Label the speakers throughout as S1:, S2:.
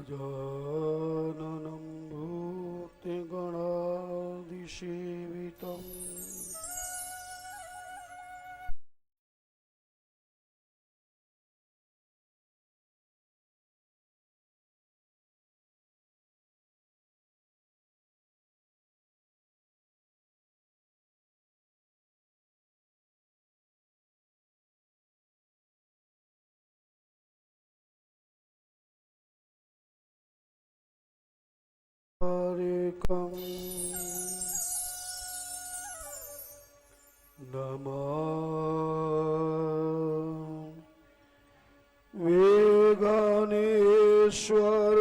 S1: गजाननं भूतगणाधिसेवितम् नमः वेगानेश्वर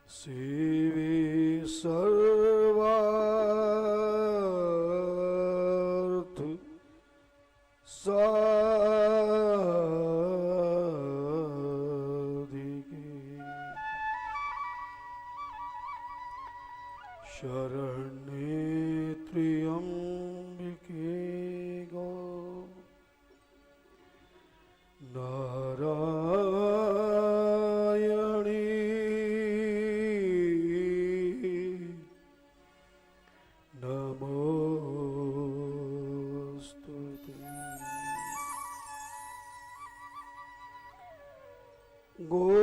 S1: शिवे सर्वार्थ साधिके शरण्ये त्र्यंबके गौरी नारायणी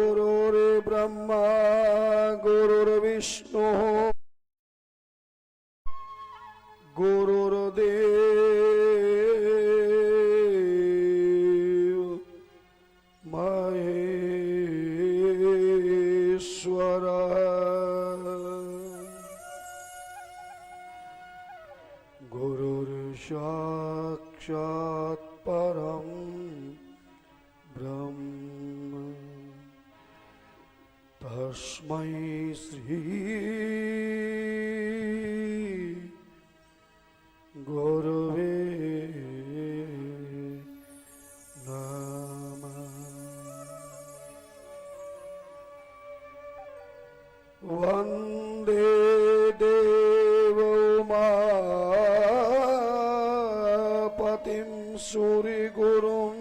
S1: गुरुर्ब्रह्मा गुरुर्विष्णु गुरुर्देव महेश्वर गुरुर्साक्षात् परं ब्रह्म तस्मै श्री गुरुवे नमः। वन्दे देवोमापतिं सूर्यगुरुं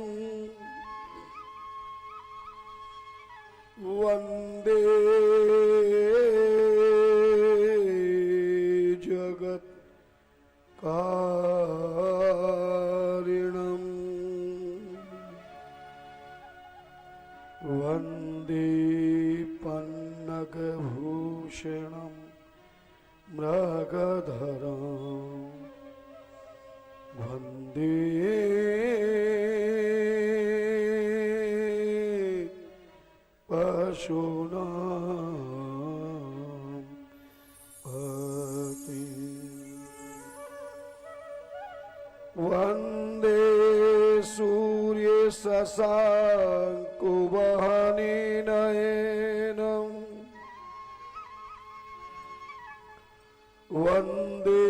S1: वन्दे जगत् कारिणं वन्दे पन्नगभूषणं मृगधरं वन्दे पशूनां पतिं वन्दे सूर्यशशाङ्कुवहनिनयनं वन्दे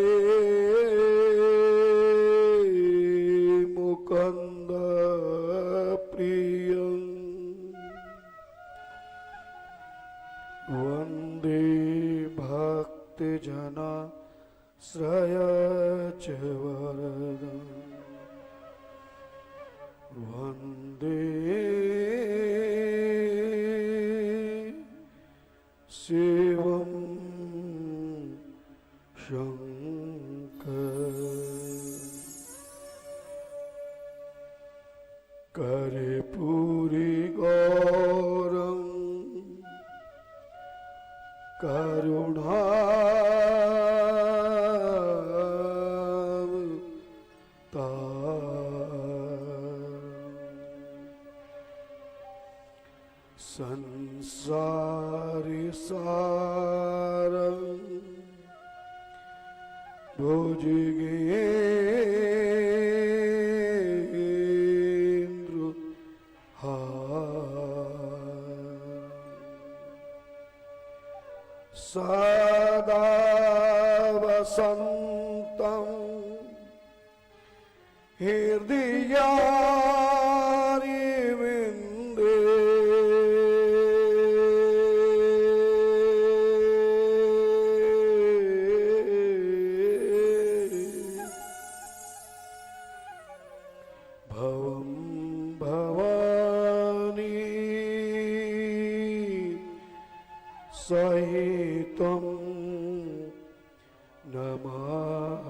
S1: मुकुन्दप्रियं वन्दे भक्तजना श्रयचवरदं वन्दे शिवं शङ्कर कर्पूरी गौरं करुणावतारम् संसारसारं भुजगेन्द्रहारम् सदा वसन्तं हृदयारि नमः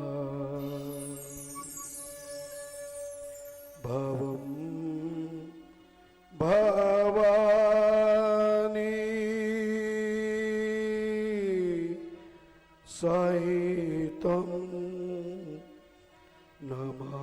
S1: भवं भवानी सहितं नमः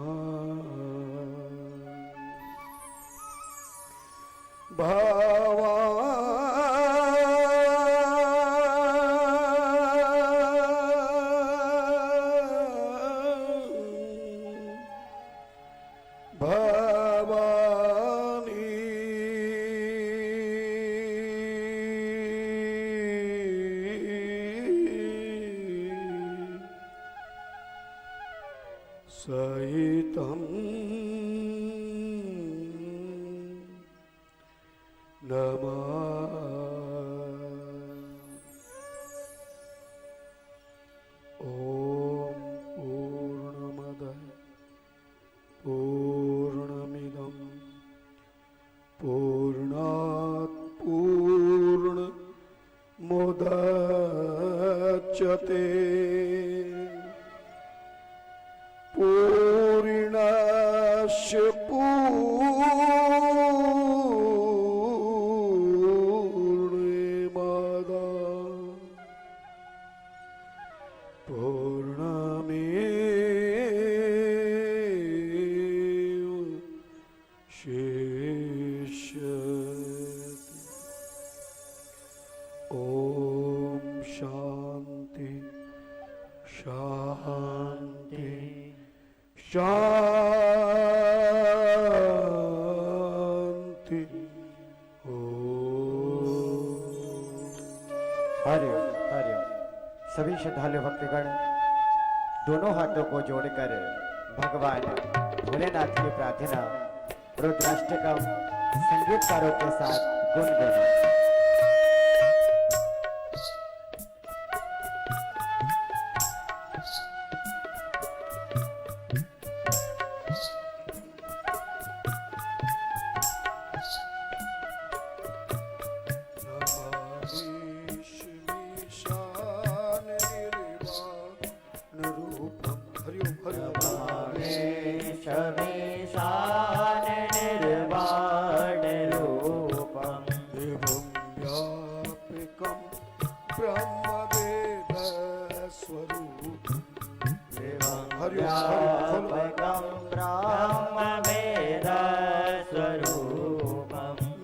S1: सहितं नमः ॐ पूर्णमदः पूर्णमिदं पूर्णात् पूर्णमुदच्यते पूर्णस्य पूर्णमादाय पूर्णमेव शेष्यति। ॐ शान्ति शान्ति शांति।
S2: हरिओम हरिओम। सभी श्रद्धालु भक्तगण दोनों हाथों को जोड़कर भगवान भोलेनाथ की प्रार्थना रुद्राष्टकम संगीतकारों के साथ गुनगुनाएं।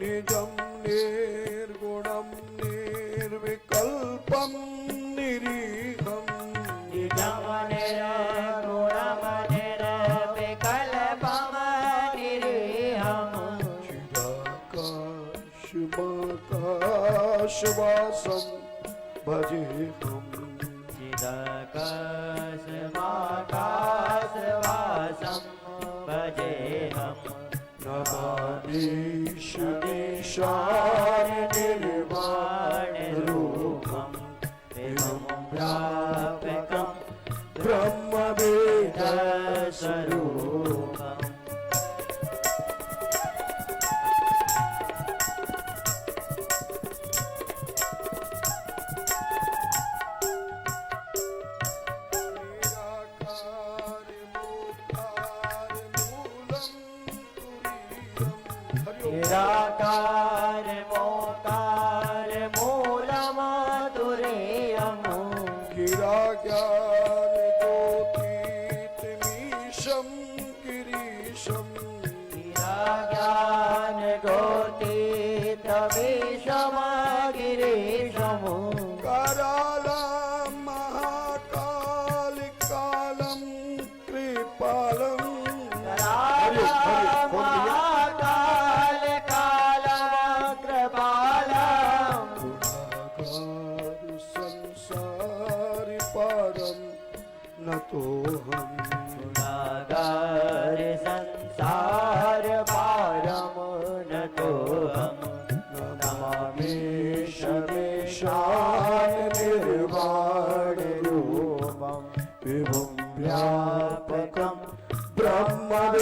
S1: निजं निर्गुणं निर्विकल्पं निरीहं
S3: निजं निर्गुणं निर्विकल्पं निरीहं
S1: चिदाकाशवासं भजेऽहं
S3: चिदाकाशवासं भजेऽहं
S1: नमामीश ईशान निर्वाणरूपं
S3: एवं व्यापकं
S1: ब्रह्मवेदस्वरूपम्
S3: निराकार मोकार मूलमाधुर्यम्
S1: गिराज्ञान ज्योतिर्मीशं गिरीशं
S3: गिराज्ञान गोतीतमीशमगिरीशम्
S1: करालं महाकालिकालं कृपालं नतोऽहं
S3: गुणागार संसार पारम नतोऽहं
S1: नमामि शमीशान निर्वाणरूपं विभुं व्यापकं ब्रह्मवेदस्वरूपम्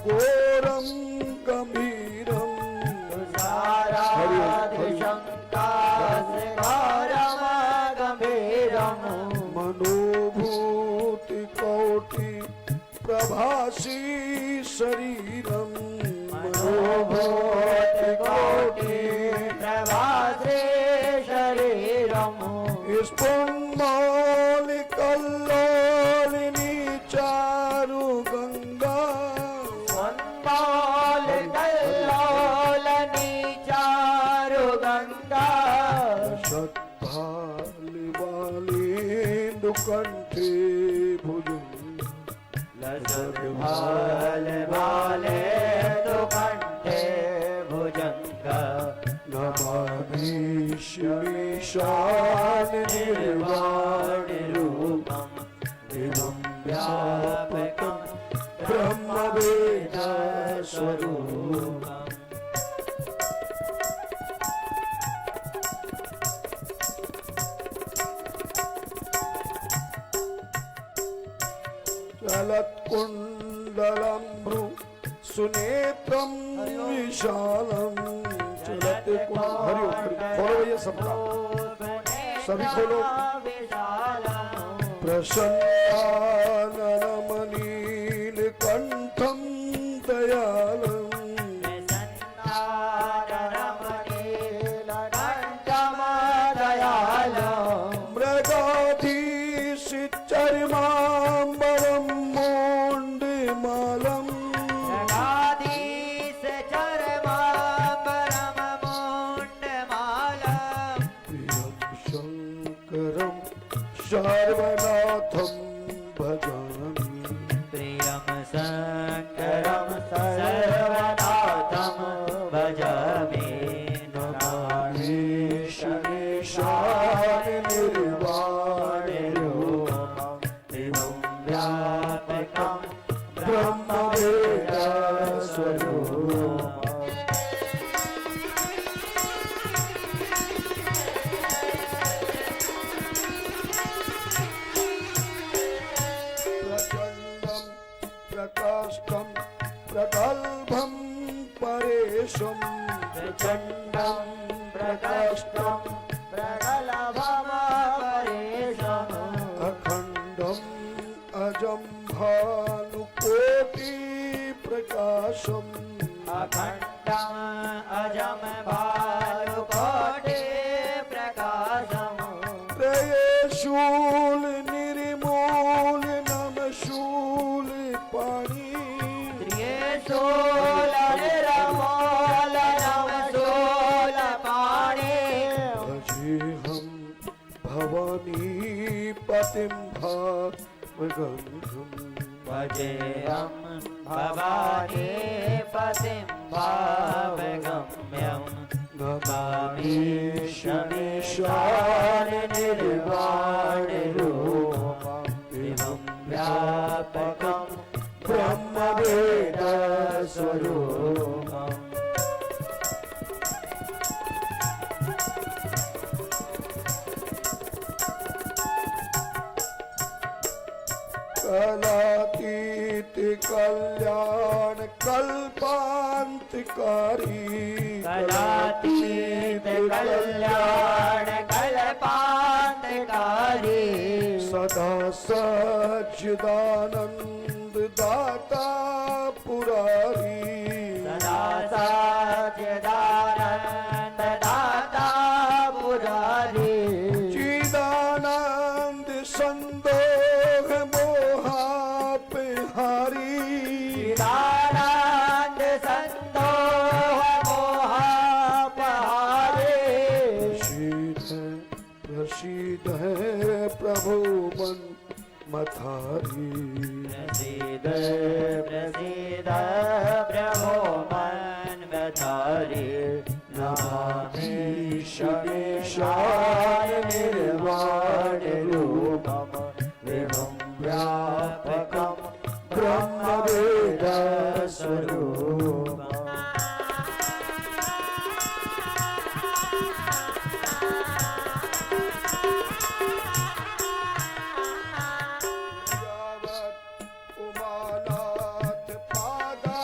S1: घोरं गंभीरं मनोभूति कोटि प्रभासी शरीरं मनोभूति कोटि
S3: प्रभासे शरीरम्
S1: स्फुन्मालिकल्लोलिनी चारु गंगा
S3: वन्मालिकल्लोलनी चारु गंगा
S1: लसद्भालिबालेन्दुकण्ठे भुजङ्ग
S3: लसद्भालिबाले दुकण्ठे भुजङ्ग
S1: नमामि शिवीशान निर्वाणरूपं विभुं व्यापकं ब्रह्मवेदस्वरूपम् चलत्कुण्डलं भ्रू सुनेत्रं विशालं चलत हरि खोलो ये सबका सभी खोलो प्रसन्नाननमनीलकण्ठं दयालं मृगाधीश चर्माम्बरं मोण्डमालं प्रियं शङ्करं सर्वनाथं भजामि
S3: प्रियं शङ्करं सर्वनाथं भजामि
S1: नमामि शमीशान निर्वाणरूपं
S3: विभुं व्यापकं
S1: ब्रह्मवेदस्वरूपम् प्रचण्डं प्रकाष्ठं प्रगल्भं परेशं
S3: प्रचण्डं प्रकाष्ठं प्रगल्भमपरेशम्
S1: अखण्डम् अजं भानुकोटि प्रकाशम्
S3: अखण्डम् अजं भानुकोटि प्रकाशम्
S1: त्रयशूल निर्मूल नम शूल पाणि भजेऽहं भवानी पतिं भावगन्धम्
S3: भजेऽहं भवानी पतिं भावगम्यं
S1: नमामि शमीशान निर्वाणरूपं
S3: विभुं व्यापकं
S1: ब्रह्मवेदस्वरूपम् कलातीत कल्याण कल्पान्तकारी
S3: कलातीत कल्याण कल्पान्तकारी
S1: सदा सच्चिदानन्द दाता पुरारी
S3: सदा सच्चिदानन्द दाता पुरारी
S1: चिदानन्द संदोह मोहापहारी
S3: चिदानन्द संदोह मोहापहारी
S1: प्रसीद है प्रभु मन मथारी
S3: प्रसीद प्रसीद प्रभो मन मथारी
S1: नमामि शमीशान निर्वाणरूपं विभुं व्यापकं ब्रह्मवेदस्वरूपम् यावत् उमानाथ पादा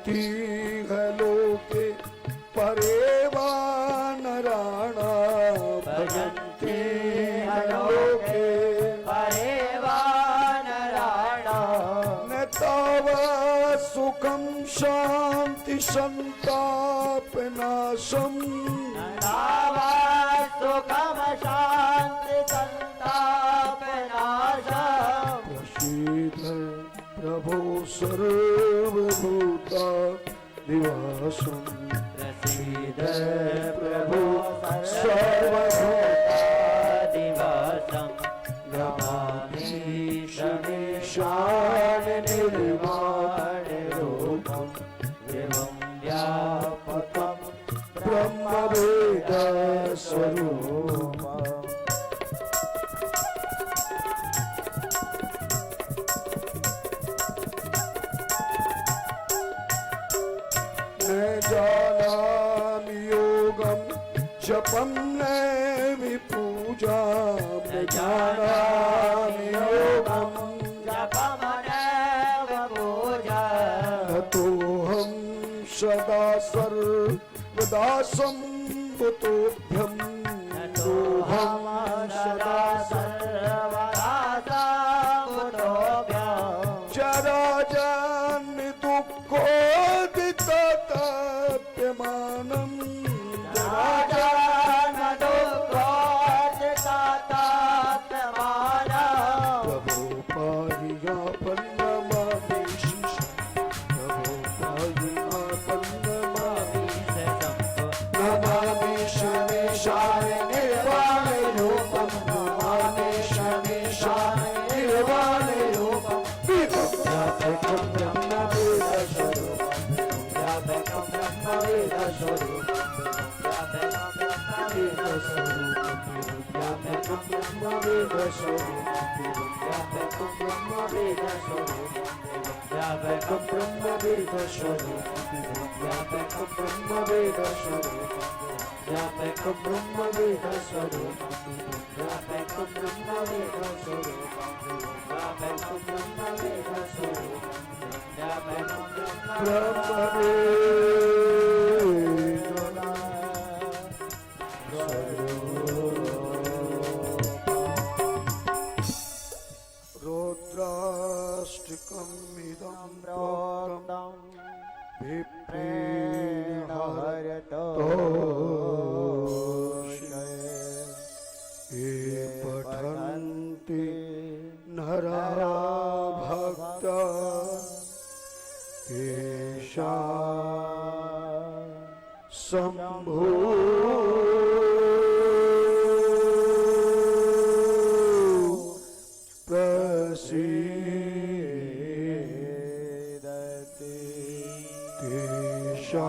S1: भजन्ति है लोके परेवा नराणा भजन्ति है लोके न तावा सुखम शांति संताप नाशम प्रसीद प्रभो सर्वभूता निवासम
S3: प्रसीद प्रभु सर्वभूतादिवासं नमामि
S1: शमीशान निर्माण रूपम
S3: एवं व्यापकं
S1: ब्रह्मवेद स्वरूपम न जानामि योगम जपम नैवि पूजा न जानामि योगम
S3: जपमनेव पूजा
S1: ततोऽहं सदा सर्वदा सम्भुतोऽभ्यं ततोऽहं सदा जराजन्य दुःखोदितताप्यमानं प्रभो पाहि यापन्नमादेशिष प्रभो पाहि यापन्नमादेशिष नमामि शमीशाय निर्वाण रूपं नमामि शमीशाय निर्वाण रूपं व्यापकं ब्रह्मवेद स्वरूपं व्यापकं ब्रह्मवेद स्वरूपं व्यापकं ब्रह्मवेद स्वरूपं व्यापकं ब्रह्मवेद स्वरूपं व्यापकं ब्रह्मवेद स्वरूपं व्यापकं ब्रह्मवेद स्वरूपं व्यापकं ब्रह्मवेद स्वरूपं व्यापकं रुद्राष्टकमिदं प्रोक्तं विप्रेण ये पठन्ति नरा भक्ता तेषां शम्भो प्रसीदति तेषां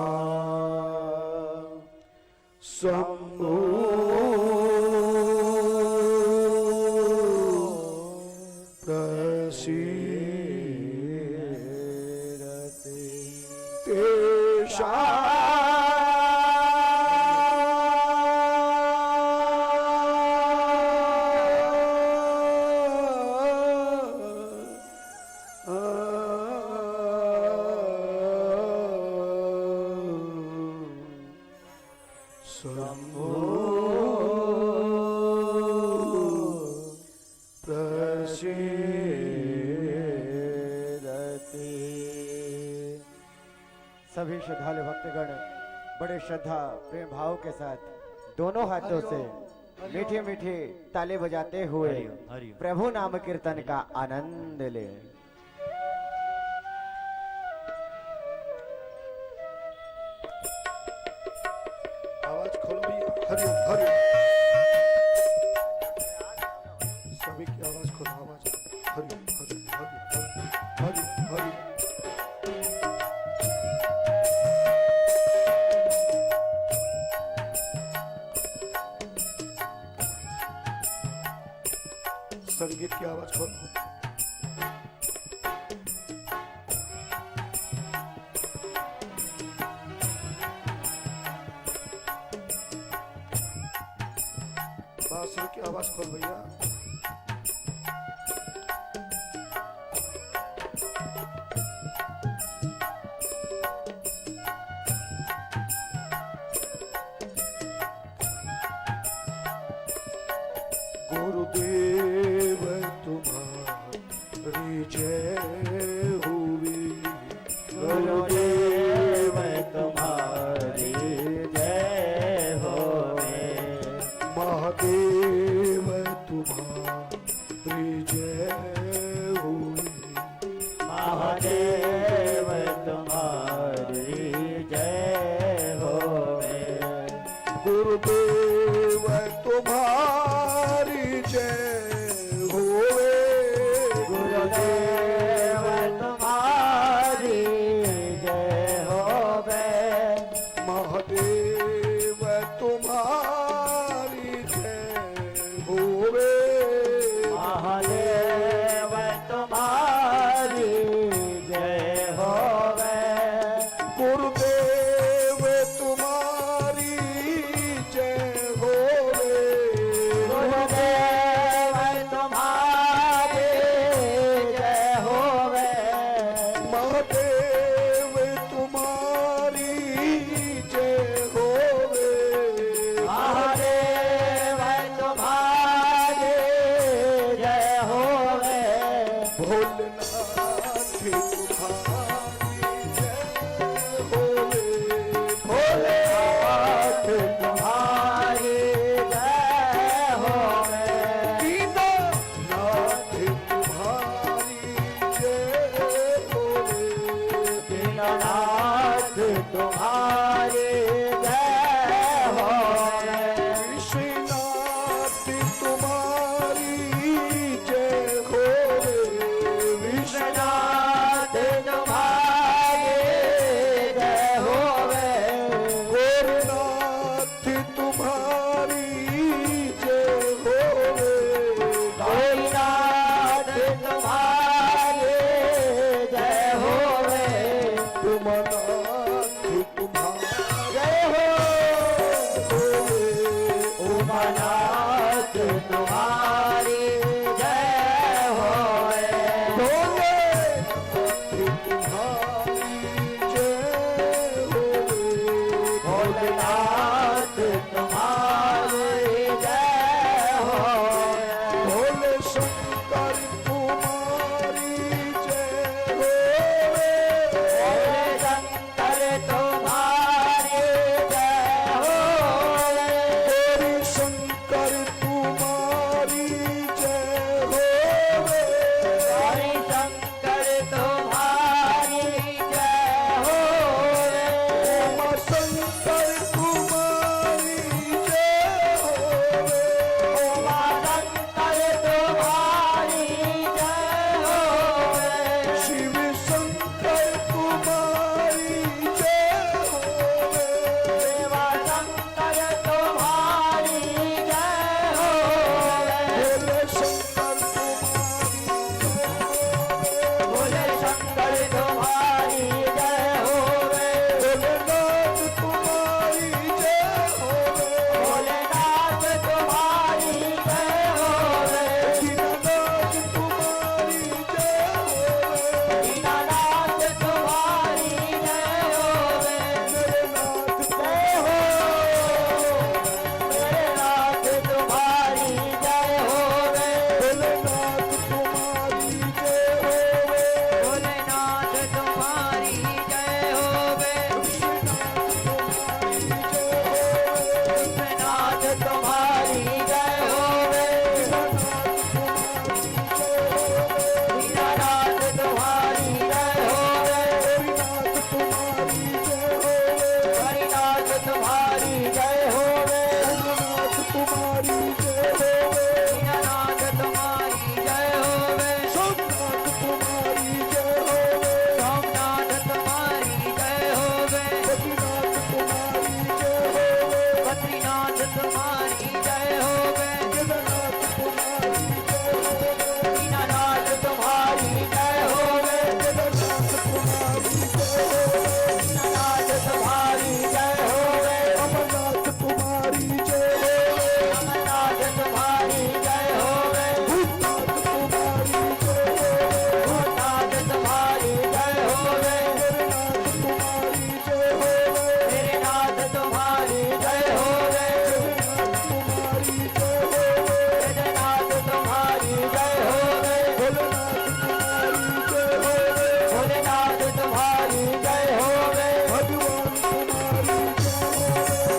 S1: शम्भो प्रसीदति शम्भो प्रसीदति
S2: सभी श्रद्धालु भक्तगण बड़े श्रद्धा प्रेम भाव के साथ दोनों हाथों से मीठे मीठे ताले बजाते हुए प्रभु नाम कीर्तन का आनंद ले।
S1: आवाज खोलो भैया हरिओम हरिओम सभी की आवाज खोलो आवाज हरिओम हरिओम हरिओम हरिओम संगीत की आवाज खोलो बांसुरी की आवाज खोल भैया गुरुदेव तुम्हारी जय हुई
S3: गुरुदेव तुम्हारी जय होवे
S1: महादेव तुम्हारी जय हुई
S3: महादेव तुम्हारी जय होवे
S1: गुरुदेव तुम्हारी जय होवे
S3: गुरुदेव तुम्हारी जय होवे
S1: महादेव तुम्हारी जय होवे
S3: महादेव तुम्हारी जय होवे
S1: गुरुदेव तुम्हारी जय होवे
S3: गुरुदेव तुम्हारी जय होवे
S1: महादेव तुम्हारी जय होवे
S3: महादेव तुम्हारी जय होवे
S1: भोलेनाथ तुम्हारी जय होवे
S3: भोलेनाथ तुम्हारी जय होवे
S1: दीनानाथ तुम्हारी जय होवे
S3: दीननाथ तुम्हारी जय होवे
S1: विश्वनाथ तुम्हारी जय होवे
S3: विश्वनाथ तुम्हारी जय होवे
S1: गोरनाथ तुम्हारी जय होवे
S3: गौरीनाथ तुम्हारी जय होवे
S1: तुमनाथ तुम्हारी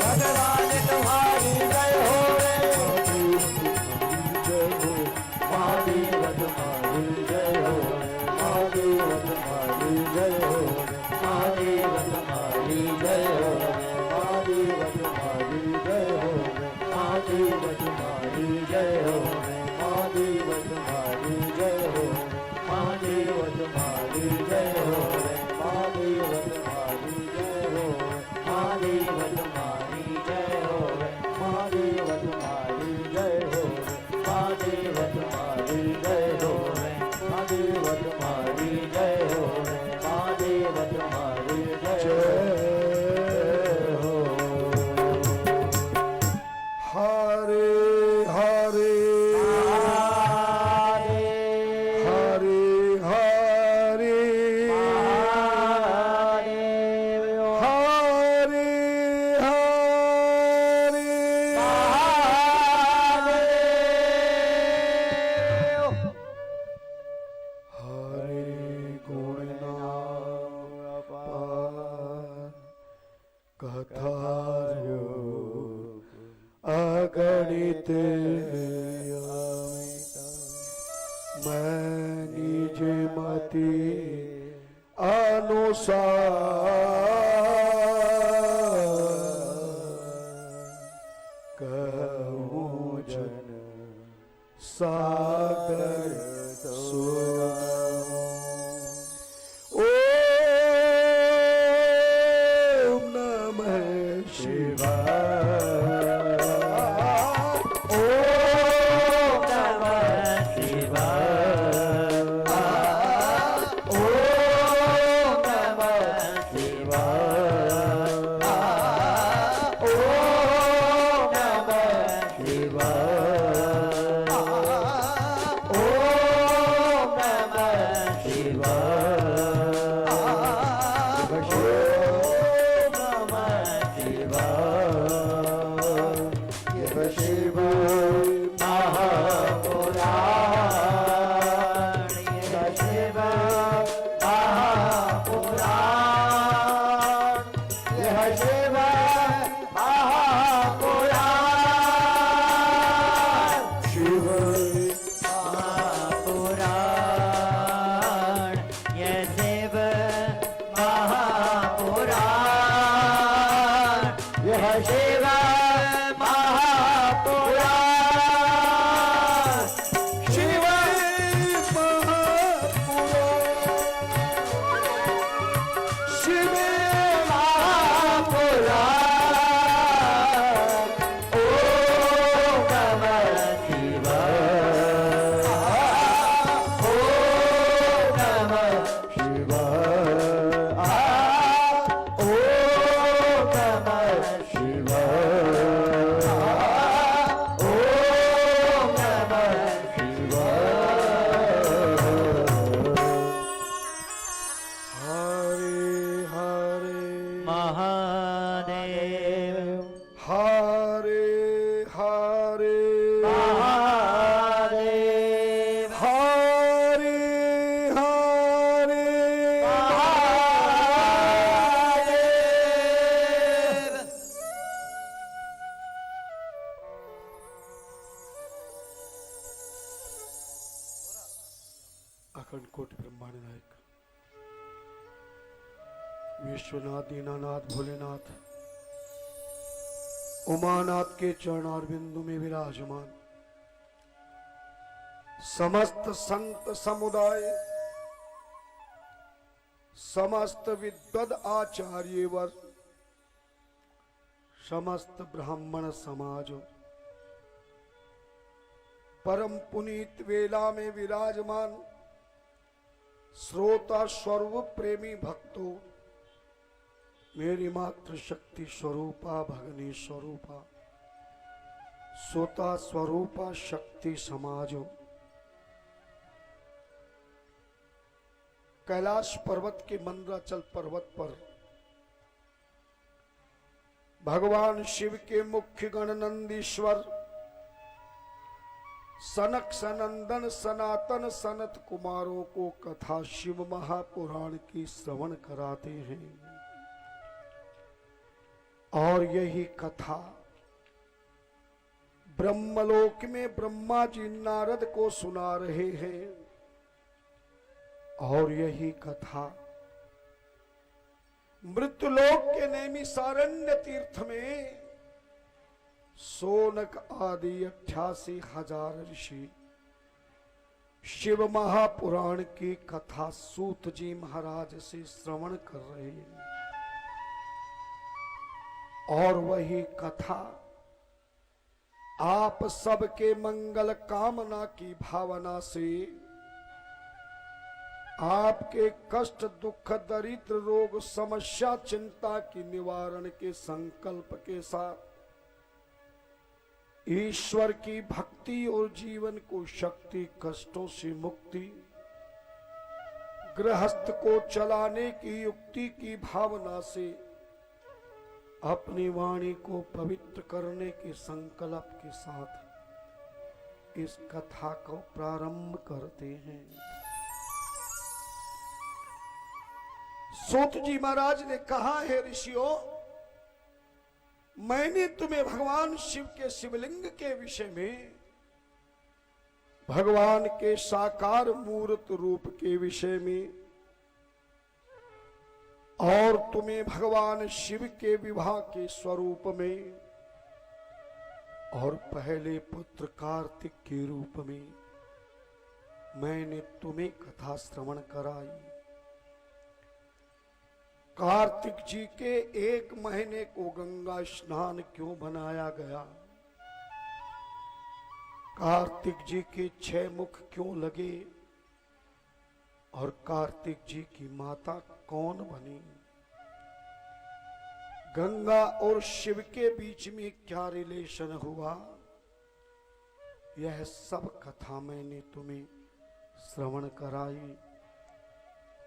S3: भगवान तुम्हारी जय होवे
S1: महादेव तुम्हारी जय हो महादेव तुम्हारी जय हो
S3: महादेव तुम्हारी जय होवे
S1: महादेव तुम्हारी जय हो
S3: महादेव तुम्हारी जय होवे
S1: महादेव तुम्हारी जय हो
S3: महादेव तुम्हारी जय होवे
S1: महादेव तुम्हारी जय हो
S3: महादेव तुम्हारी जय होवे
S1: महादेव तुम्हारी जय हो
S3: महादेव तुम्हारी जय होवे
S1: महादेव
S3: तुम्हारी जय होवे महादेव तुम्हारी जय
S1: जय हो हरे हरे हरे हरे हरे हरे गुणनापार कथारो अगणित मैं निज मति अनुसार कहूँ जन सागर ओम नमः शिवाय
S3: ओम नमः शिवाय ओम नमः शिवाय ओम नमः शिवाय ओम नमः
S1: अखंड कोटि ब्रह्मांड नायक विश्वनाथ दीनानाथ भोलेनाथ उमानाथ के चरणार बिंदु में विराजमान समस्त संत समुदाय समस्त विद्वद आचार्य वर्ग समस्त ब्राह्मण समाज परम पुनीत वेला में विराजमान श्रोता स्वरूप प्रेमी भक्तों, मेरी मातृ शक्ति स्वरूपा भगनी स्वरूपा सोता स्वरूपा शक्ति समाजो, कैलाश पर्वत के मंदराचल पर्वत पर भगवान शिव के मुख्य गण नंदीश्वर सनक सनंदन सनातन सनत कुमारों को कथा शिव महापुराण की श्रवण कराते हैं। और यही कथा ब्रह्मलोक में ब्रह्मा जी नारद को सुना रहे हैं। और यही कथा मृत्युलोक के नैमिषारण्य तीर्थ में सोनक आदि 88,000 ऋषि शिव महापुराण की कथा सूत जी महाराज से श्रवण कर रहे हैं। और वही कथा आप सबके मंगल कामना की भावना से, आपके कष्ट दुख दरिद्र रोग समस्या चिंता की निवारण के संकल्प के साथ ईश्वर की भक्ति और जीवन को शक्ति, कष्टों से मुक्ति, गृहस्थ को चलाने की युक्ति की भावना से अपनी वाणी को पवित्र करने के संकल्प के साथ इस कथा को प्रारंभ करते हैं। सूत जी महाराज ने कहा है, ऋषियों, मैंने तुम्हें भगवान शिव के शिवलिंग के विषय में, भगवान के साकार मूर्त रूप के विषय में और तुम्हें भगवान शिव के विवाह के स्वरूप में और पहले पुत्र कार्तिक के रूप में मैंने तुम्हें कथा श्रवण कराई। कार्तिक जी के 1 महीने को गंगा स्नान क्यों बनाया गया, कार्तिक जी के 6 मुख क्यों लगे और कार्तिक जी की माता कौन बनी, गंगा और शिव के बीच में क्या रिलेशन हुआ, यह सब कथा मैंने तुम्हें श्रवण कराई।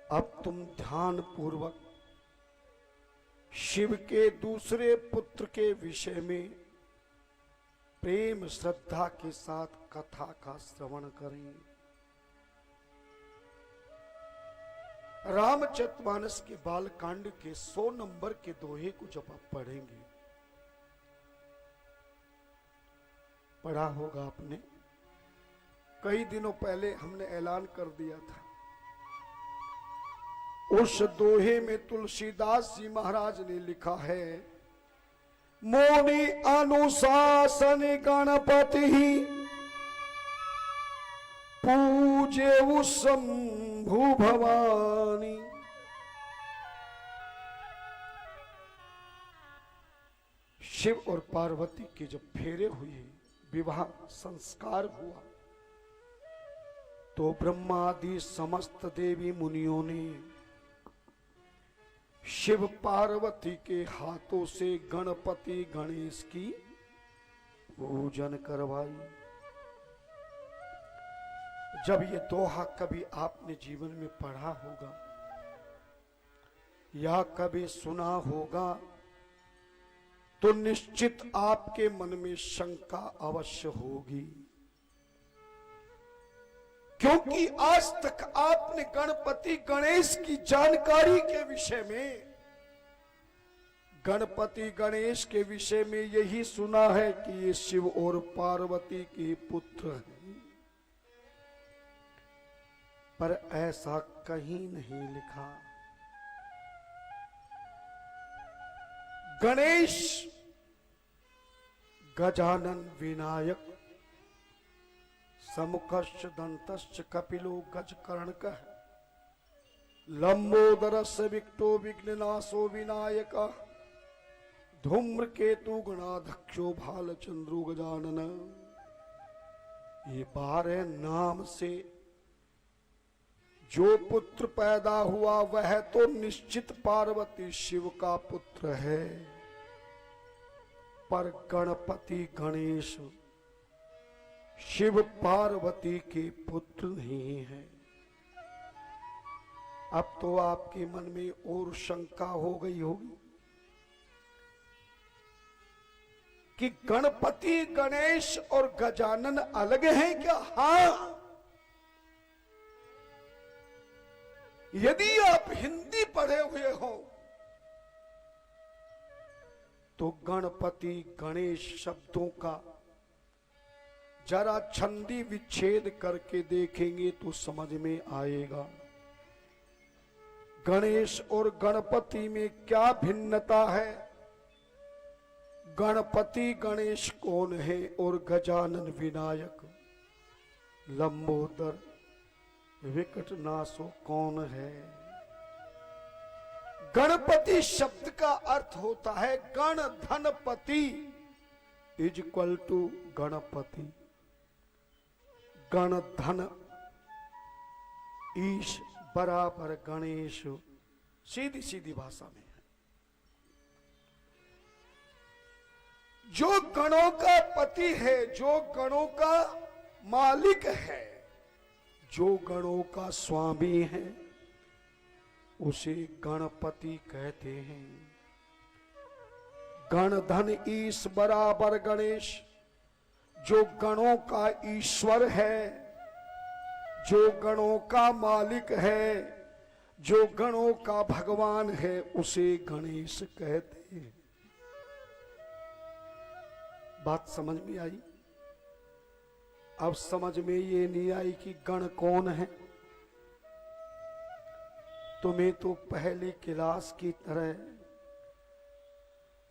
S1: अब तुम ध्यान पूर्वक शिव के दूसरे पुत्र के विषय में प्रेम श्रद्धा के साथ कथा का श्रवण करें। रामचरितमानस के बालकांड के 100 नंबर के दोहे को जब आप पढ़ेंगे, पढ़ा होगा आपने, कई दिनों पहले हमने ऐलान कर दिया था। उस दोहे में तुलसीदास जी महाराज ने लिखा है, मोनि अनुशासन गणपति पूजे शंभु भवानी। शिव और पार्वती के जब फेरे हुए, विवाह संस्कार हुआ, तो ब्रह्मा आदि समस्त देवी मुनियों ने शिव पार्वती के हाथों से गणपति गणेश की पूजन करवाई। जब ये दोहा कभी आपने जीवन में पढ़ा होगा या कभी सुना होगा, तो निश्चित आपके मन में शंका अवश्य होगी, क्योंकि आज तक आपने गणपति गणेश की जानकारी के विषय में, गणपति गणेश के विषय में यही सुना है कि ये शिव और पार्वती के पुत्र हैं, पर ऐसा कहीं नहीं लिखा। गणेश गजानन विनायक समुखश्च दंतश्च कपिलो गजकर्णकः लंबोदरस्य विकटो विघ्ननाशो विनायक धूम्रकेतु गणाध्यक्षो भालचंद्रो गजानन। ये 12 नाम से जो पुत्र पैदा हुआ वह तो निश्चित पार्वती शिव का पुत्र है, पर गणपति गणेश शिव पार्वती के पुत्र नहीं है। अब तो आपके मन में और शंका हो गई होगी कि गणपति गणेश और गजानन अलग हैं क्या? हाँ, यदि आप हिंदी पढ़े हुए हो तो गणपति गणेश शब्दों का जरा छंदी विच्छेद करके देखेंगे तो समझ में आएगा गणेश और गणपति में क्या भिन्नता है। गणपति गणेश कौन है और गजानन विनायक लंबोदर विकटनाशो कौन है। गणपति शब्द का अर्थ होता है गण धनपति इज इक्वल टू गणपति। गण धन ईश बराबर गणेश, सीधी सीधी भाषा में है। जो गणों का पति है, जो गणों का मालिक है, जो गणों का स्वामी है, उसे गणपति कहते हैं। गण धन ईश बराबर गणेश, जो गणों का ईश्वर है, जो गणों का मालिक है, जो गणों का भगवान है, उसे गणेश कहते हैं। बात समझ में आई? अब समझ में ये नहीं आई कि गण कौन है। तुम्हें तो पहले क्लास की तरह,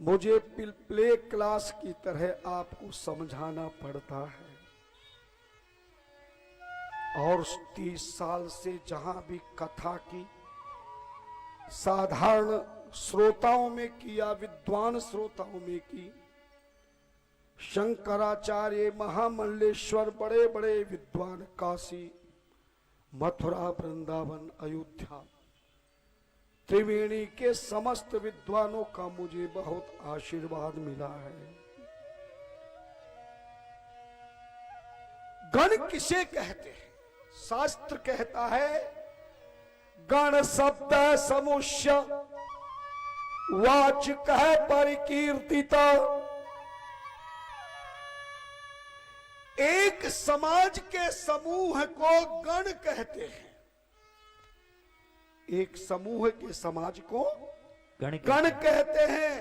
S1: मुझे प्ले क्लास की तरह आपको समझाना पड़ता है। और 30 साल से जहां भी कथा की साधारण श्रोताओं में की या विद्वान श्रोताओं में की, शंकराचार्य महामल्लेश्वर बड़े बड़े विद्वान काशी मथुरा वृंदावन अयोध्या त्रिवेणी के समस्त विद्वानों का मुझे बहुत आशीर्वाद मिला है। गण किसे कहते हैं? शास्त्र कहता है गण शब्द समुष्य वाचक है परिकीर्तिता। एक समाज के समूह को गण कहते हैं। एक समूह के समाज को गण कहते हैं।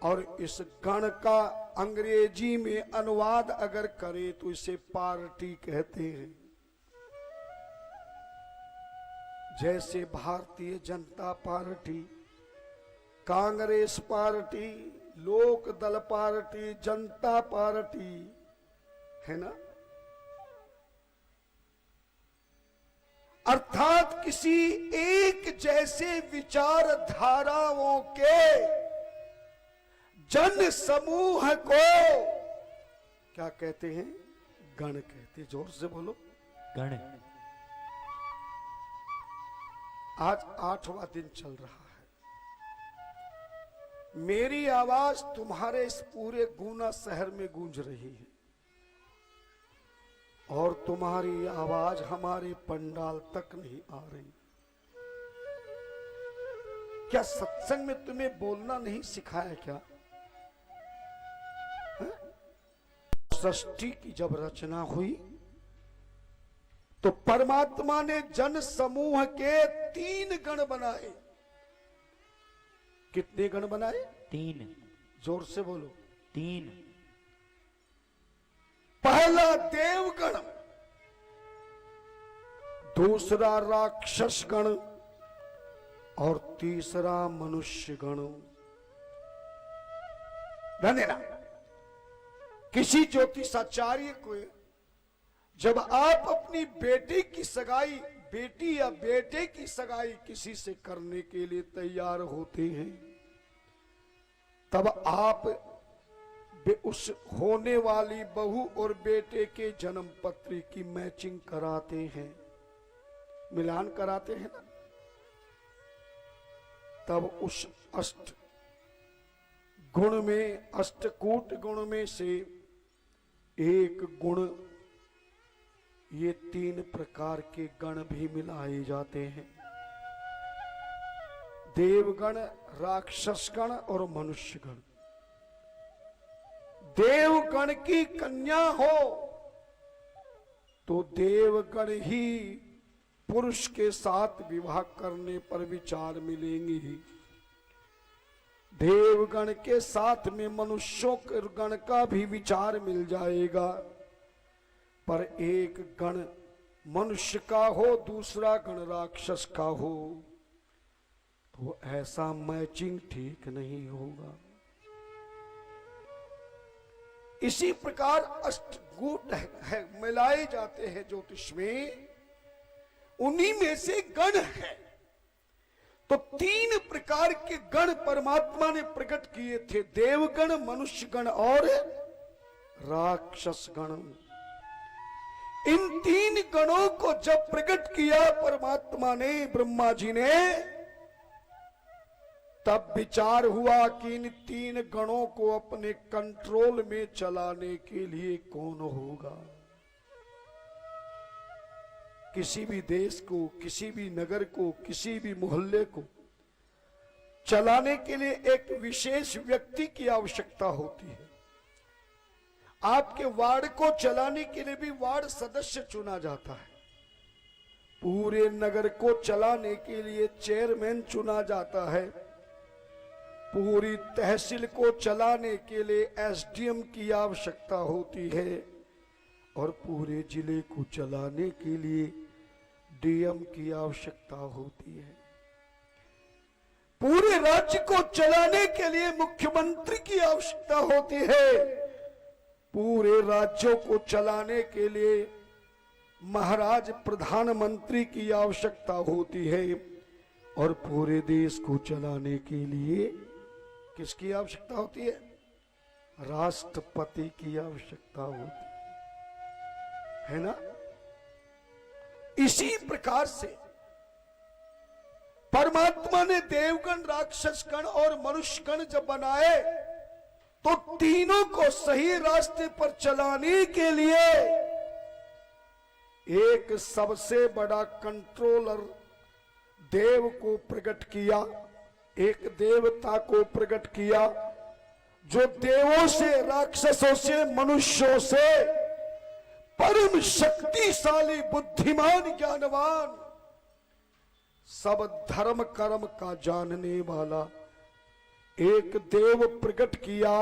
S1: और इस गण का अंग्रेजी में अनुवाद अगर करें तो इसे पार्टी कहते हैं। जैसे भारतीय जनता पार्टी, कांग्रेस पार्टी, लोक दल पार्टी, जनता पार्टी है ना। अर्थात किसी एक जैसे विचारधाराओं के जन समूह को क्या कहते हैं? गण कहते। जोर से बोलो,
S3: गण।
S1: आज 8वां दिन चल रहा है। मेरी आवाज तुम्हारे इस पूरे गुना शहर में गूंज रही है और तुम्हारी आवाज हमारे पंडाल तक नहीं आ रही। क्या सत्संग में तुम्हें बोलना नहीं सिखाया क्या? सृष्टि की जब रचना हुई तो परमात्मा ने जन समूह के 3 गण बनाए। कितने गण बनाए?
S3: 3।
S1: जोर से बोलो,
S3: 3।
S1: पहला देवगण, दूसरा राक्षस गण और तीसरा मनुष्य गण। ध्यान देना, किसी ज्योतिषाचार्य को जब आप अपनी बेटी की सगाई, बेटी या बेटे की सगाई किसी से करने के लिए तैयार होते हैं, तब आप उस होने वाली बहू और बेटे के जन्म पत्र की मैचिंग कराते हैं, मिलान कराते हैं ना। तब उस अष्ट गुण में, अष्टकूट गुण में से एक गुण, ये 3 प्रकार के गण भी मिलाए जाते हैं। देवगण, राक्षस गण और मनुष्य गण। देवगण की कन्या हो तो देवगण ही पुरुष के साथ विवाह करने पर विचार मिलेंगे ही। देवगण के साथ में मनुष्यों के गण का भी विचार मिल जाएगा, पर एक गण मनुष्य का हो, दूसरा गण राक्षस का हो, तो ऐसा मैचिंग ठीक नहीं होगा। इसी प्रकार अष्टगुण है मिलाए जाते हैं ज्योतिष में, उन्हीं में से गण है। तो 3 प्रकार के गण परमात्मा ने प्रकट किए थे, देवगण, मनुष्य गण और राक्षस गण। इन 3 गणों को जब प्रकट किया परमात्मा ने, ब्रह्मा जी ने, तब विचार हुआ कि इन 3 गणों को अपने कंट्रोल में चलाने के लिए कौन होगा। किसी भी देश को, किसी भी नगर को, किसी भी मोहल्ले को चलाने के लिए एक विशेष व्यक्ति की आवश्यकता होती है। आपके वार्ड को चलाने के लिए भी वार्ड सदस्य चुना जाता है, पूरे नगर को चलाने के लिए चेयरमैन चुना जाता है, पूरी तहसील को चलाने के लिए एसडीएम की आवश्यकता होती है, और पूरे जिले को चलाने के लिए डीएम की आवश्यकता होती है। पूरे राज्य को चलाने के लिए मुख्यमंत्री की आवश्यकता होती है, पूरे राज्यों को चलाने के लिए महाराज प्रधानमंत्री की आवश्यकता होती है, और पूरे देश को चलाने के लिए किसकी आवश्यकता होती है? राष्ट्रपति की आवश्यकता होती है ना। इसी प्रकार से परमात्मा ने देवगण, राक्षस गण और मनुष्य गण जब बनाए, तो तीनों को सही रास्ते पर चलाने के लिए एक सबसे बड़ा कंट्रोलर देव को प्रकट किया, एक देवता को प्रकट किया, जो देवों से, राक्षसों से, मनुष्यों से परम शक्तिशाली, बुद्धिमान, ज्ञानवान, सब धर्म कर्म का जानने वाला एक देव प्रकट किया,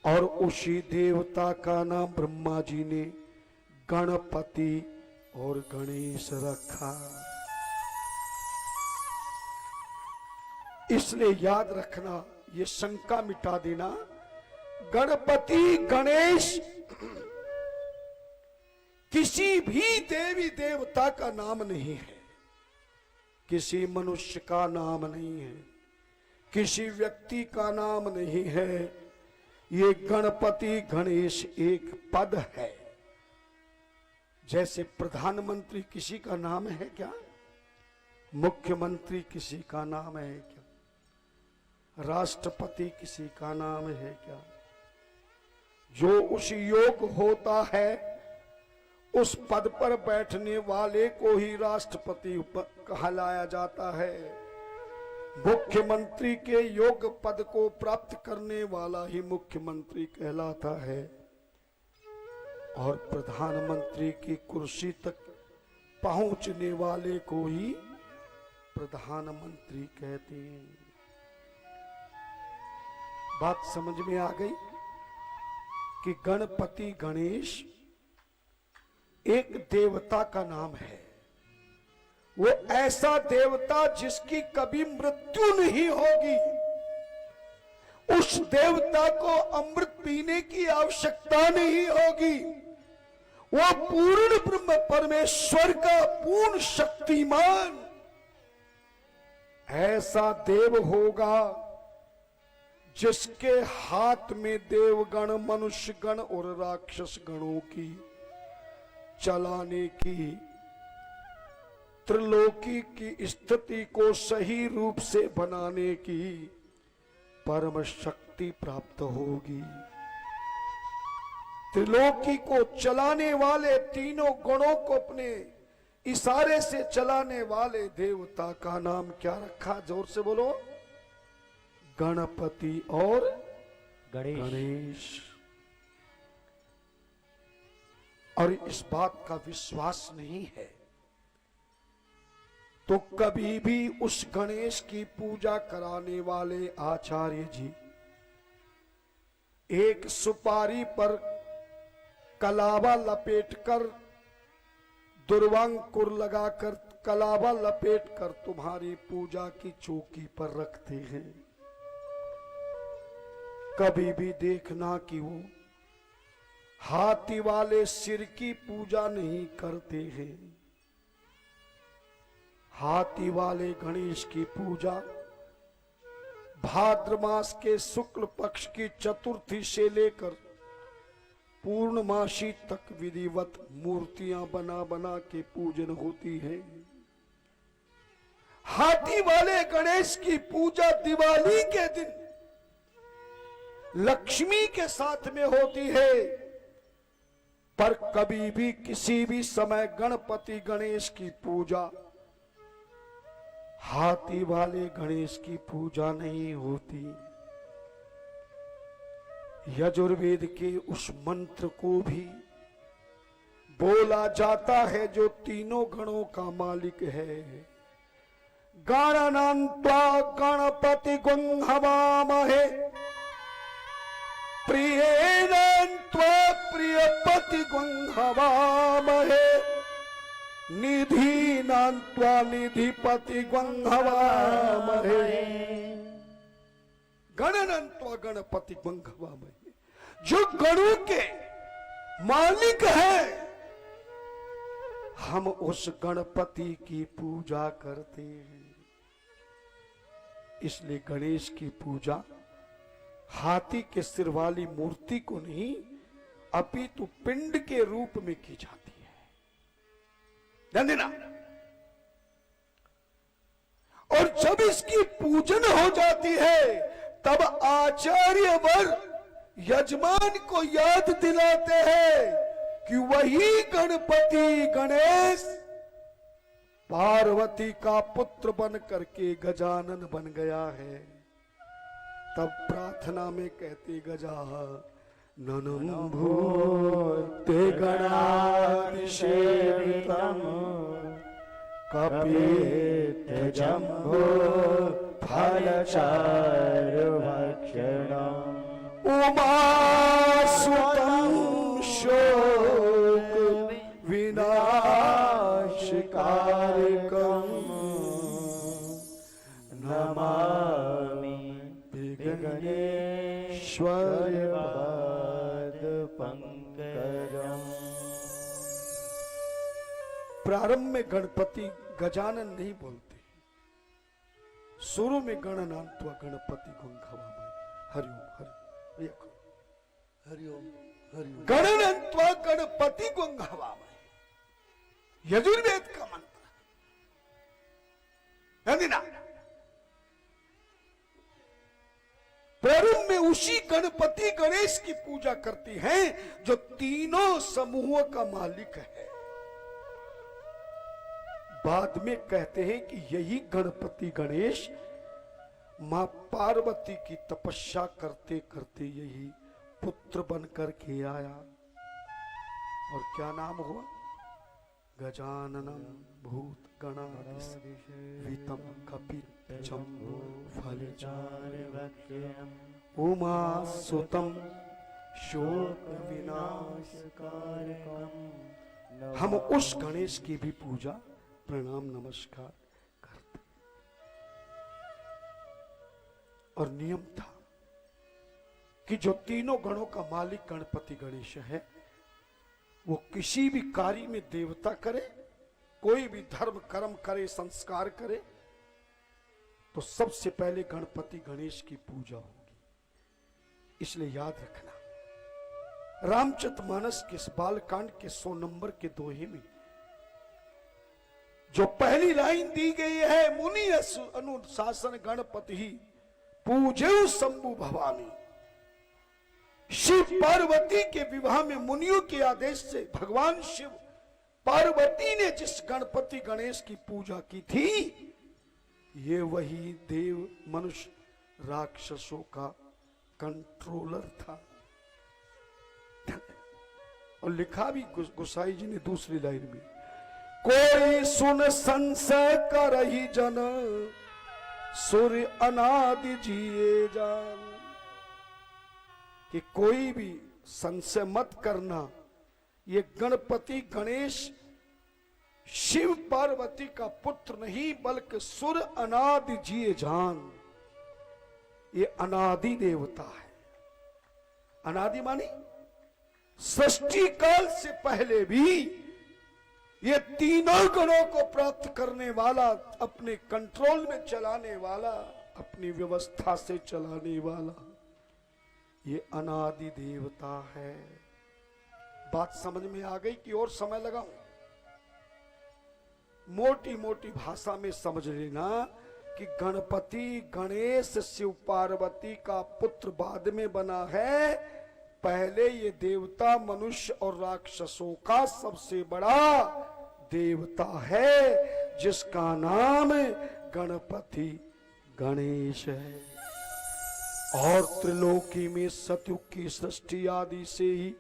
S1: और उसी देवता का नाम ब्रह्मा जी ने गणपति और गणेश रखा। इसलिए याद रखना, ये शंका मिटा देना, गणपति, गणेश किसी भी देवी देवता का नाम नहीं है, किसी मनुष्य का नाम नहीं है, किसी व्यक्ति का नाम नहीं है। ये गणपति, गणेश एक पद है। जैसे प्रधानमंत्री किसी का नाम है क्या? मुख्यमंत्री किसी का नाम है क्या? राष्ट्रपति किसी का नाम है क्या? जो उस योग होता है, उस पद पर बैठने वाले को ही राष्ट्रपति कहलाया जाता है। मुख्यमंत्री के योग पद को प्राप्त करने वाला ही मुख्यमंत्री कहलाता है, और प्रधानमंत्री की कुर्सी तक पहुंचने वाले को ही प्रधानमंत्री कहते हैं। बात समझ में आ गई कि गणपति, गणेश एक देवता का नाम है। वो ऐसा देवता जिसकी कभी मृत्यु नहीं होगी। उस देवता को अमृत पीने की आवश्यकता नहीं होगी। वो पूर्ण ब्रह्म परमेश्वर का पूर्ण शक्तिमान ऐसा देव होगा जिसके हाथ में देवगण, मनुष्य गण और राक्षस गणों की चलाने की, त्रिलोकी की स्थिति को सही रूप से बनाने की परम शक्ति प्राप्त होगी। त्रिलोकी को चलाने वाले, तीनों गणों को अपने इशारे से चलाने वाले देवता का नाम क्या रखा? जोर से बोलो। गणपति और गणेश। और इस बात का विश्वास नहीं है तो कभी भी उस गणेश की पूजा कराने वाले आचार्य जी एक सुपारी पर कलावा लपेटकर, दुर्वांकुर लगाकर कलावा लपेटकर तुम्हारी पूजा की चौकी पर रखते हैं। कभी भी देखना कि वो हाथी वाले सिर की पूजा नहीं करते हैं। हाथी वाले गणेश की पूजा भाद्र मास के शुक्ल पक्ष की चतुर्थी से लेकर पूर्णमासी तक विधिवत मूर्तियां बना बना के पूजन होती है। हाथी वाले गणेश की पूजा दिवाली के दिन लक्ष्मी के साथ में होती है, पर कभी भी किसी भी समय गणपति गणेश की पूजा हाथी वाले गणेश की पूजा नहीं होती। यजुर्वेद के उस मंत्र को भी बोला जाता है जो तीनों गणों का मालिक है। गणनान्त्वा गणपति गुं हवामहे प्रियेणान्त्वा प्रियपति गुं हवामहे निधीनान्त्वा निधिपति गुं हवामहे। गणनान्त्वा गणपति गुं हवामहे, जो गणों के मालिक है, हम उस गणपति की पूजा करते हैं। इसलिए गणेश की पूजा हाथी के सिर वाली मूर्ति को नहीं अपितु पिंड के रूप में की जाती है। ध्यान देना। और जब इसकी पूजन हो जाती है तब आचार्य वर यजमान को याद दिलाते हैं कि वही गणपति गणेश पार्वती का पुत्र बन करके गजानन बन गया है। तब प्रार्थना में कहते गजाननं भूते गणाधिसेवितं कपित्थजम्बो फलचारुभक्षणम् उमासुतं शोक विनाशकारकम् नमामि विघ्नेश्वर पादपंकजम्। प्रारंभ में गणपति गजानन नहीं बोलते, शुरू में गणनान्त्वा गणपति गुं हवामहे। हरिओम हरिओम हरिओम हरिओम। गणनान्त्वा गणपति गुं हवामहे यजुर्वेद का मंत्र है ना। प्रारंभ में उसी गणपति गणेश की पूजा करती हैं जो तीनों समूहों का मालिक है। बाद में कहते हैं कि यही गणपति गणेश मां पार्वती की तपस्या करते करते यही पुत्र बनकर के आया। और क्या नाम हुआ? गजाननं भूत गणाधिसेवितं कपित्थजम्बो फलचारुभक्षणम् उमासुतं शोक विनाशकारकम्। हम उस गणेश की भी पूजा प्रणाम नमस्कार करते। और नियम था कि जो तीनों गणों का मालिक गणपति गणेश है, वो किसी भी कार्य में देवता करे, कोई भी धर्म कर्म करे, संस्कार करे, तो सबसे पहले गणपति गणेश की पूजा होगी। इसलिए याद रखना, रामचरितमानस के इस बालकांड के 100 नंबर के दोहे में जो पहली लाइन दी गई है, मुनि अनुशासन गणपति ही पूजे शंभु भवानी। शिव पार्वती के विवाह में मुनियों के आदेश से भगवान शिव पार्वती ने जिस गणपति गणेश की पूजा की थी, ये वही देव मनुष्य राक्षसों का कंट्रोलर था। और लिखा भी गोसाई जी ने दूसरी लाइन में, कोई सुन संशय करहि जन, सूर्य अनादि जिए जान। कि कोई भी संशय मत करना, ये गणपति गणेश शिव पार्वती का पुत्र नहीं बल्कि सुर अनादि जिए जान। ये अनादि देवता है। अनादि मानी सृष्टि काल से पहले भी ये तीनों गणों को प्राप्त करने वाला, अपने कंट्रोल में चलाने वाला, अपनी व्यवस्था से चलाने वाला, ये अनादि देवता है। बात समझ में आ गई कि और समय लगाऊं? मोटी मोटी भाषा में समझ लेना कि गणपति गणेश शिव पार्वती का पुत्र बाद में बना है। पहले ये देवता मनुष्य और राक्षसों का सबसे बड़ा देवता है, जिसका नाम गणपति गणेश है। और त्रिलोकी में सतयुग की सृष्टि आदि से ही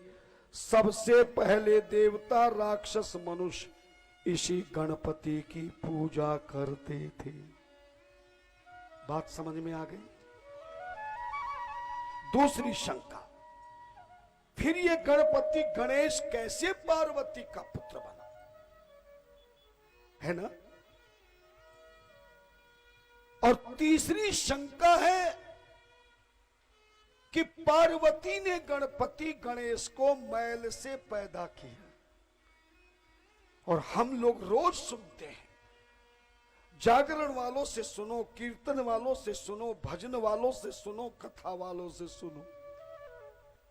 S1: सबसे पहले देवता राक्षस मनुष्य इसी गणपति की पूजा करते थे। बात समझ में आ गई? दूसरी शंका, फिर ये गणपति गणेश कैसे पार्वती का पुत्र बना? है ना? और तीसरी शंका है कि पार्वती ने गणपति गणेश को मैल से पैदा किया। और हम लोग रोज सुनते हैं, जागरण वालों से सुनो, कीर्तन वालों से सुनो, भजन वालों से सुनो, कथा वालों से सुनो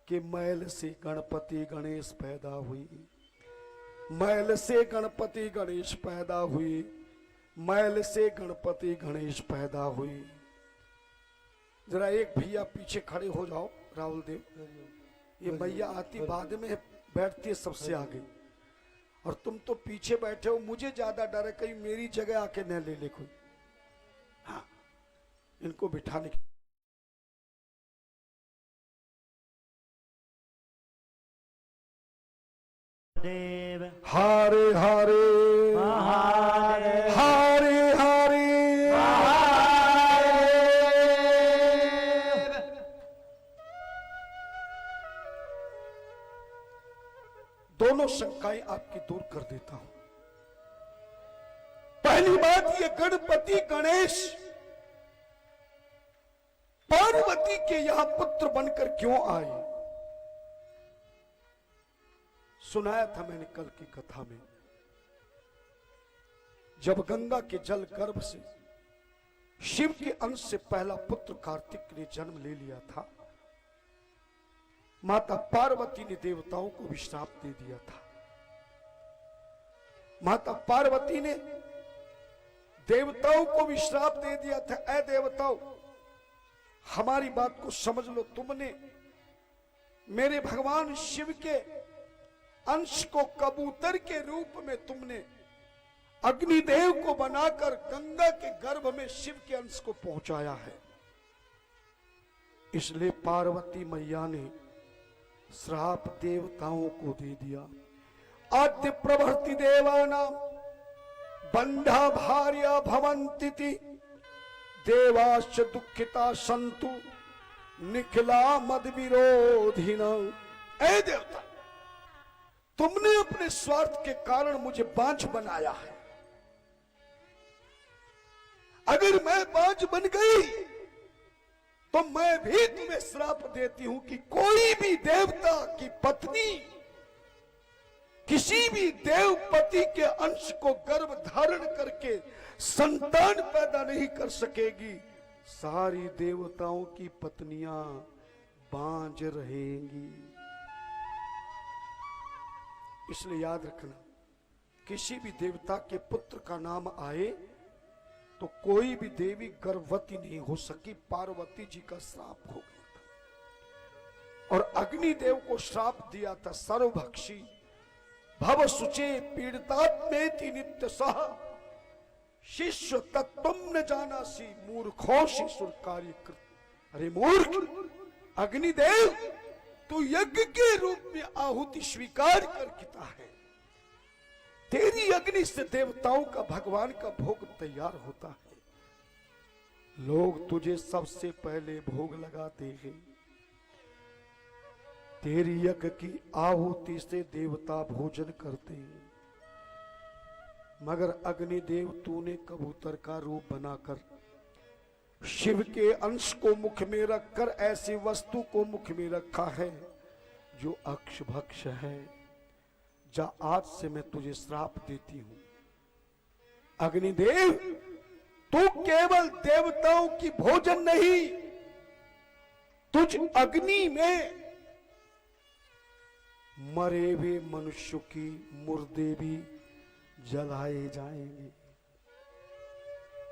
S1: कि मैल से गणपति गणेश पैदा हुई, मैल से गणपति गणेश पैदा हुई, मैल से गणपति गणेश पैदा हुई। जरा एक भैया पीछे खड़े हो जाओ, राहुल देव। ये मैया आती बाद में बैठती है सबसे आगे, और तुम तो पीछे बैठे हो। मुझे ज्यादा डर है कहीं मेरी जगह आके न ले ले कोई। हाँ, इनको बिठाने की
S3: देव
S1: हारे हारे
S3: महादेव
S1: हारे हारे दोनों शंकाएं आपकी दूर कर देता हूं। पहली बात, ये गणपति गणेश पार्वती के यहां पुत्र बनकर क्यों आए? सुनाया था मैंने कल की कथा में, जब गंगा के जल गर्भ से शिव के अंश से पहला पुत्र कार्तिक ने जन्म ले लिया था, माता पार्वती ने देवताओं को भी श्राप दे दिया था। माता पार्वती ने देवताओं को भी श्राप दे दिया था, ऐ देवताओं हमारी बात को समझ लो, तुमने मेरे भगवान शिव के अंश को कबूतर के रूप में तुमने अग्निदेव को बनाकर गंगा के गर्भ में शिव के अंश को पहुंचाया है। इसलिए पार्वती मैया ने श्राप देवताओं को दे दिया। आद्य प्रभृति देवानां बंधा भार्या भवन्ति देवाश्च दुखिता सन्तु निखिला मद विरोधिना। ऐ देवता, तुमने अपने स्वार्थ के कारण मुझे बांझ बनाया है। अगर मैं बांझ बन गई तो मैं भी तुम्हें श्राप देती हूं कि कोई भी देवता की पत्नी किसी भी देवपति के अंश को गर्भ धारण करके संतान पैदा नहीं कर सकेगी। सारी देवताओं की पत्नियां बांझ रहेंगी। इसलिए याद रखना, किसी भी देवता के पुत्र का नाम आए तो कोई भी देवी गर्भवती नहीं हो सकी। पार्वती जी का श्राप हो गया था। और अग्निदेव को श्राप दिया था, सर्वभक्षी भव सुचे पीड़ितात्मेति नित्य सह शिष्य तत्वम न जानासी मूर्खोषि सुर कार्य कृत। अरे मूर्ख, अग्निदेव तू यज्ञ के रूप में आहुति स्वीकार कर किता है, तेरी अग्नि से देवताओं का, भगवान का भोग तैयार होता है। लोग तुझे सबसे पहले भोग लगाते हैं। तेरी यज्ञ की आहुति से देवता भोजन करते हैं। मगर अग्निदेव, तूने कबूतर का रूप बनाकर शिव के अंश को मुख में रखकर ऐसी वस्तु को मुख में रखा है जो अक्ष भक्ष है। जा, आज से मैं तुझे श्राप देती हूं। अग्निदेव, तू केवल देवताओं की भोजन नहीं, तुझ अग्नि में मरे हुए मनुष्य की मुर्दे भी जलाए जाएंगे।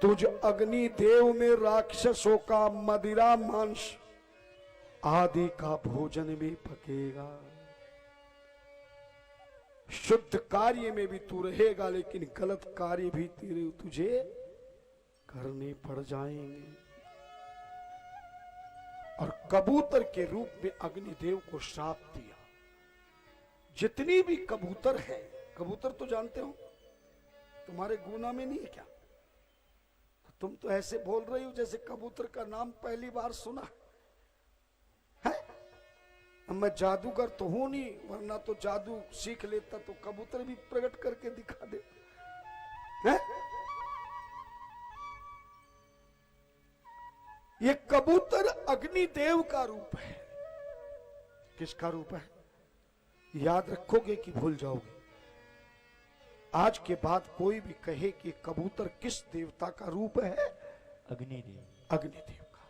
S1: तुझ अग्निदेव में राक्षसों का मदिरा, मांस आदि का भोजन भी पकेगा। शुद्ध कार्य में भी तू रहेगा, लेकिन गलत कार्य भी तुझे करने पड़ जाएंगे। और कबूतर के रूप में अग्निदेव को श्राप दिया। जितनी भी कबूतर है, कबूतर तो जानते हो, तुम्हारे गुना में नहीं है क्या? तो तुम तो ऐसे बोल रही हो जैसे कबूतर का नाम पहली बार सुना है। अब मैं जादूगर तो हूं नहीं, वरना तो जादू सीख लेता तो कबूतर भी प्रकट करके दिखा दे। है? ये कबूतर अग्निदेव का रूप है। किसका रूप है? याद रखोगे कि भूल जाओगे? आज के बाद कोई भी कहे कि कबूतर किस देवता का रूप है?
S3: अग्निदेव।
S1: अग्निदेव का।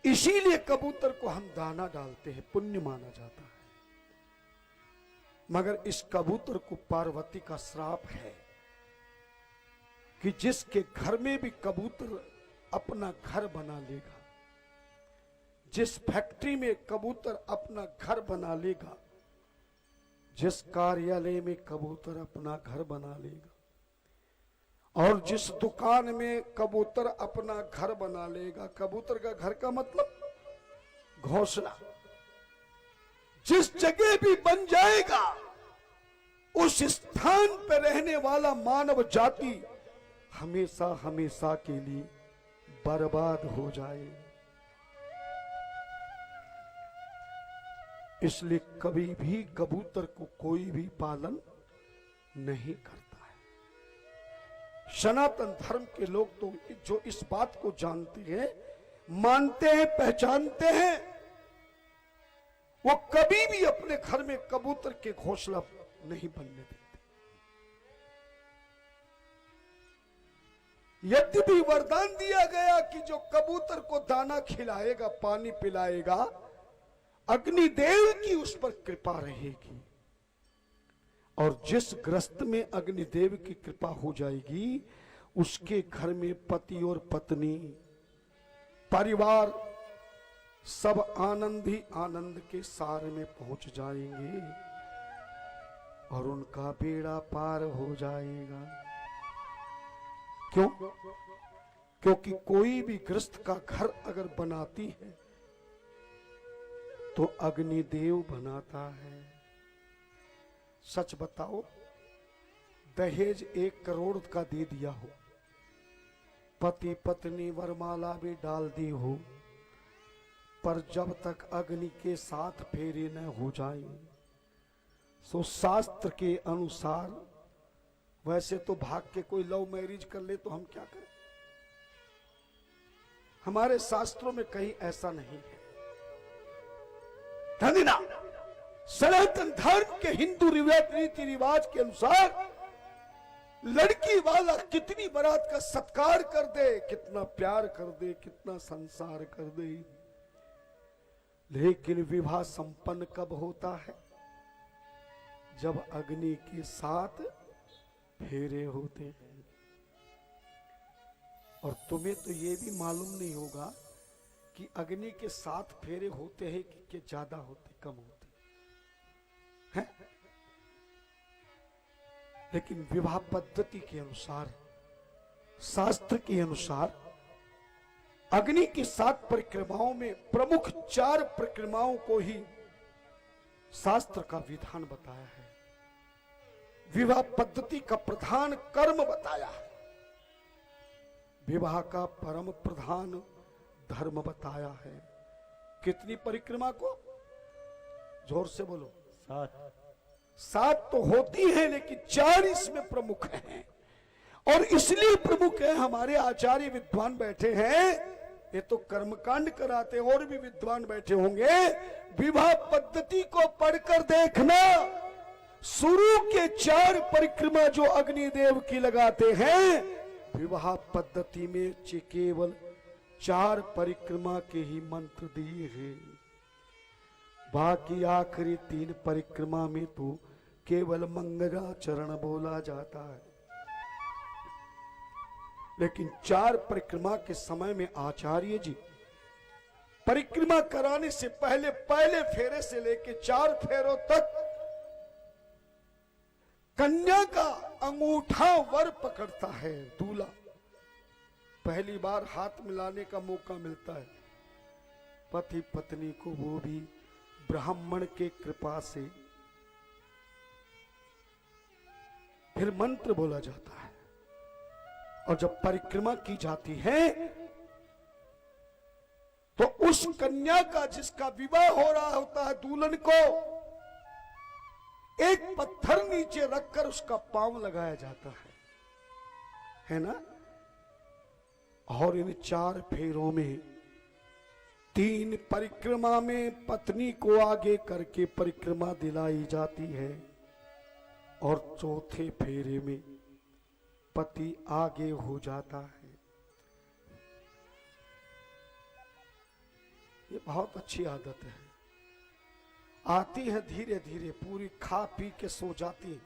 S1: इसीलिए कबूतर को हम दाना डालते हैं, पुण्य माना जाता है। मगर इस कबूतर को पार्वती का श्राप है कि जिसके घर में भी कबूतर अपना घर बना लेगा, जिस फैक्ट्री में कबूतर अपना घर बना लेगा, जिस कार्यालय में कबूतर अपना घर बना लेगा, और जिस दुकान में कबूतर अपना घर बना लेगा, कबूतर का घर का मतलब घोंसला, जिस जगह भी बन जाएगा उस स्थान पर रहने वाला मानव जाति हमेशा हमेशा के लिए बर्बाद हो जाए। इसलिए कभी भी कबूतर को कोई भी पालन नहीं करता है। सनातन धर्म के लोग तो जो इस बात को जानते हैं, मानते हैं, पहचानते हैं, वो कभी भी अपने घर में कबूतर के घोंसला नहीं बनने देते। यद्यपि वरदान दिया गया कि जो कबूतर को दाना खिलाएगा, पानी पिलाएगा, अग्निदेव की उस पर कृपा रहेगी। और जिस ग्रस्त में अग्निदेव की कृपा हो जाएगी, उसके घर में पति और पत्नी, परिवार सब आनंद ही आनंद के सार में पहुंच जाएंगे और उनका बेड़ा पार हो जाएगा। क्यों? क्योंकि कोई भी गृहस्थ का घर अगर बनाती है तो अग्निदेव बनाता है। सच बताओ, दहेज 1 करोड़ का दे दिया हो, पति पत्नी वरमाला भी डाल दी हो, पर जब तक अग्नि के 7 फेरे न हो जाए, सो शास्त्र के अनुसार, वैसे तो भाग के कोई लव मैरिज कर ले तो हम क्या करें? हमारे शास्त्रों में कहीं ऐसा नहीं है। धनिना सनातन धर्म के हिंदू रीति रिवाज के अनुसार लड़की वाला कितनी बारात का सत्कार कर दे, कितना प्यार कर दे, कितना संसार कर दे, लेकिन विवाह संपन्न कब होता है? जब अग्नि के 7 फेरे होते हैं। और तुम्हें तो यह भी मालूम नहीं होगा कि अग्नि के 7 फेरे होते हैं कि ज्यादा होते, कम होते हैं। लेकिन विवाह पद्धति के अनुसार, शास्त्र के अनुसार, अग्नि की 7 परिक्रमाओं में प्रमुख 4 परिक्रमाओं को ही शास्त्र का विधान बताया है, विवाह पद्धति का प्रधान कर्म बताया है, विवाह का परम प्रधान धर्म बताया है। कितनी परिक्रमा को? जोर से बोलो। 7 तो होती है, लेकिन 4 इसमें प्रमुख हैं। और इसलिए प्रमुख है, हमारे आचार्य विद्वान बैठे हैं, ये तो कर्मकांड कराते, और भी विद्वान बैठे होंगे। विवाह पद्धति को पढ़कर देखना, शुरू के 4 परिक्रमा जो अग्निदेव की लगाते हैं, विवाह पद्धति में केवल 4 परिक्रमा के ही मंत्र दिए हैं। बाकी आखिरी 3 परिक्रमा में तो केवल मंगलाचरण बोला जाता है। लेकिन 4 परिक्रमा के समय में आचार्य जी परिक्रमा कराने से पहले पहले फेरे से लेकर 4 फेरों तक कन्या का अंगूठा वर पकड़ता है दूल्हा। पहली बार हाथ मिलाने का मौका मिलता है पति पत्नी को, वो भी ब्राह्मण के कृपा से। फिर मंत्र बोला जाता है, और जब परिक्रमा की जाती है तो उस कन्या का जिसका विवाह हो रहा होता है, दुल्हन को एक पत्थर नीचे रखकर उसका पांव लगाया जाता है ना। और इन 4 फेरों में 3 परिक्रमा में पत्नी को आगे करके परिक्रमा दिलाई जाती है, और 4थे फेरे में पति आगे हो जाता है। ये बहुत अच्छी आदत है। आती है धीरे धीरे, पूरी खा पी के सो जाती है,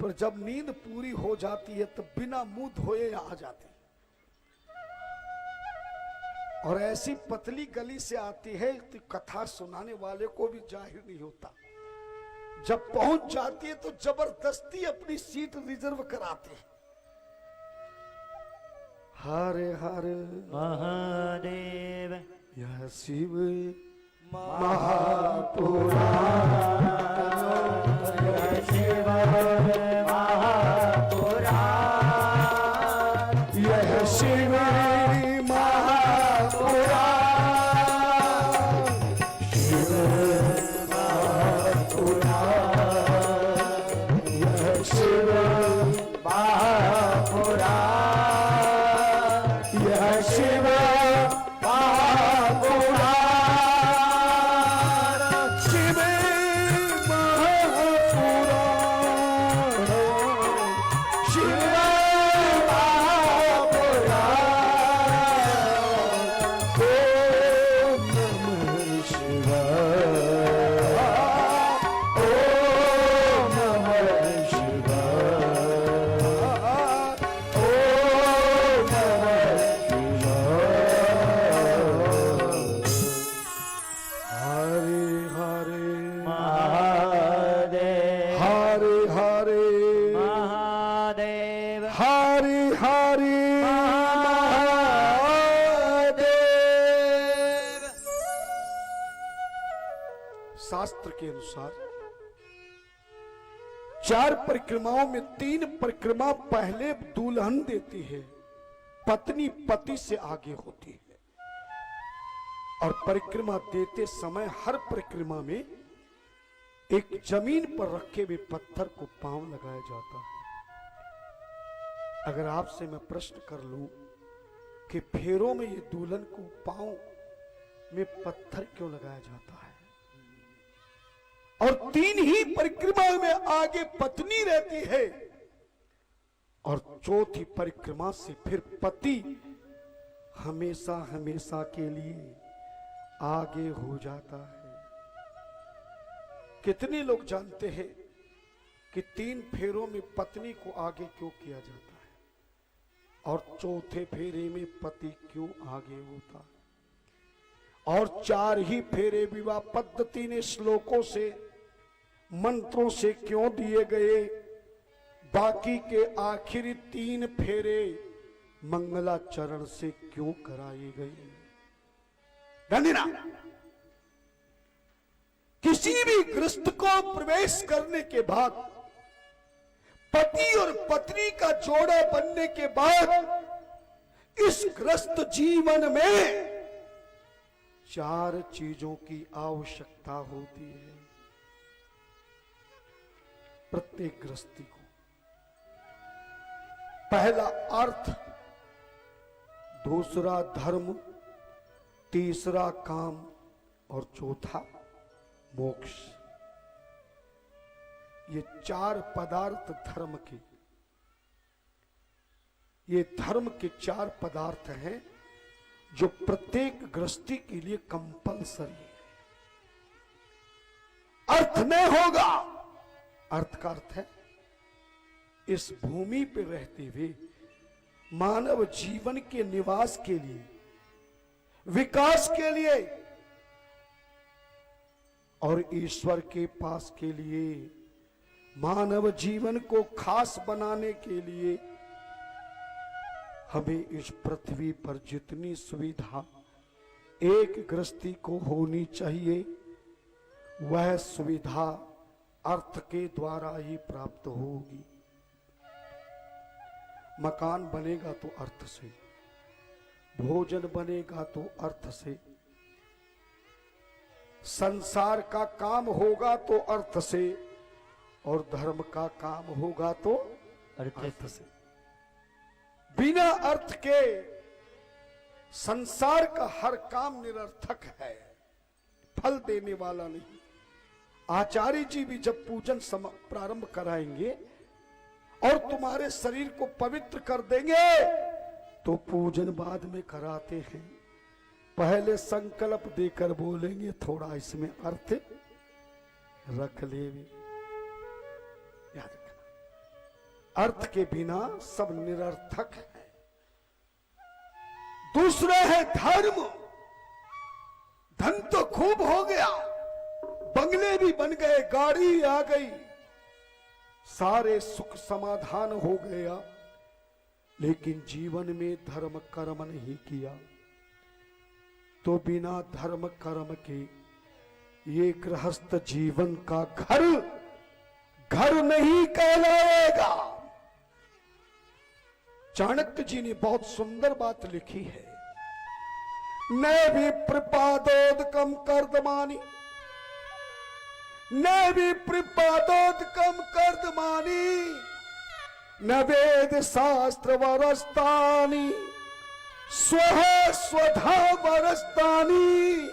S1: पर जब नींद पूरी हो जाती है तो बिना मुंह धोए आ जाती है। और ऐसी पतली गली से आती है तो कथा सुनाने वाले को भी जाहिर नहीं होता। जब पहुंच जाती है तो जबरदस्ती अपनी सीट रिजर्व कराती है। हरे हरे
S3: महादेव,
S1: यह शिव
S2: महापुराण, शिव महापुराण,
S1: यह शिव शास्त्र के अनुसार 4 परिक्रमाओं में 3 परिक्रमा पहले दुल्हन देती है, पत्नी पति से आगे होती है। और परिक्रमा देते समय हर परिक्रमा में एक जमीन पर रखे हुए पत्थर को पांव लगाया जाता है। अगर आपसे मैं प्रश्न कर लूं कि फेरों में ये दुल्हन को पांव में पत्थर क्यों लगाया जाता है, और 3 ही परिक्रमा में आगे पत्नी रहती है, और 4थी परिक्रमा से फिर पति हमेशा हमेशा के लिए आगे हो जाता है। कितने लोग जानते हैं कि 3 फेरों में पत्नी को आगे क्यों किया जाता है, और 4थे फेरे में पति क्यों आगे होता है? और 4 ही फेरे विवाह पद्धति ने श्लोकों से मंत्रों से क्यों दिए गए, बाकी के आखिरी 3 फेरे मंगलाचरण से क्यों कराए गए? धन्यवाद। किसी भी गृहस्थ को प्रवेश करने के बाद, पति और पत्नी का जोड़ा बनने के बाद इस गृहस्थ जीवन में 4 चीजों की आवश्यकता होती है प्रत्येक गृहस्थी को। पहला अर्थ, दूसरा धर्म, तीसरा काम और चौथा मोक्ष। ये 4 पदार्थ धर्म के, ये धर्म के 4 पदार्थ हैं जो प्रत्येक गृहस्थी के लिए कंपलसरी है। अर्थ में होगा, अर्थ का अर्थ है इस भूमि पर रहते हुए मानव जीवन के निवास के लिए, विकास के लिए और ईश्वर के पास के लिए, मानव जीवन को खास बनाने के लिए हमें इस पृथ्वी पर जितनी सुविधा एक गृहस्थी को होनी चाहिए, वह सुविधा अर्थ के द्वारा ही प्राप्त होगी। मकान बनेगा तो अर्थ से, भोजन बनेगा तो अर्थ से, संसार का काम होगा तो अर्थ से, और धर्म का काम होगा तो अर्थ से। बिना अर्थ के संसार का हर काम निरर्थक है, फल देने वाला नहीं। आचार्य जी भी जब पूजन प्रारंभ कराएंगे और तुम्हारे शरीर को पवित्र कर देंगे तो पूजन बाद में कराते हैं, पहले संकल्प देकर बोलेंगे थोड़ा इसमें अर्थ रख ले। याद रखना, अर्थ के बिना सब निरर्थक है। दूसरा है धर्म। धन तो खूब हो गया, बंगले भी बन गए, गाड़ी आ गई, सारे सुख समाधान हो गया, लेकिन जीवन में धर्म कर्म नहीं किया तो बिना धर्म कर्म के ये गृहस्थ जीवन का घर नहीं कहलाएगा। चाणक्य जी ने बहुत सुंदर बात लिखी है, न विप्रपादोदकम कर्दमानि, न विप्रपादोदकम कर्दमानि, न वेद शास्त्र वरस्तानि, स्वः स्वधा वरस्तानि,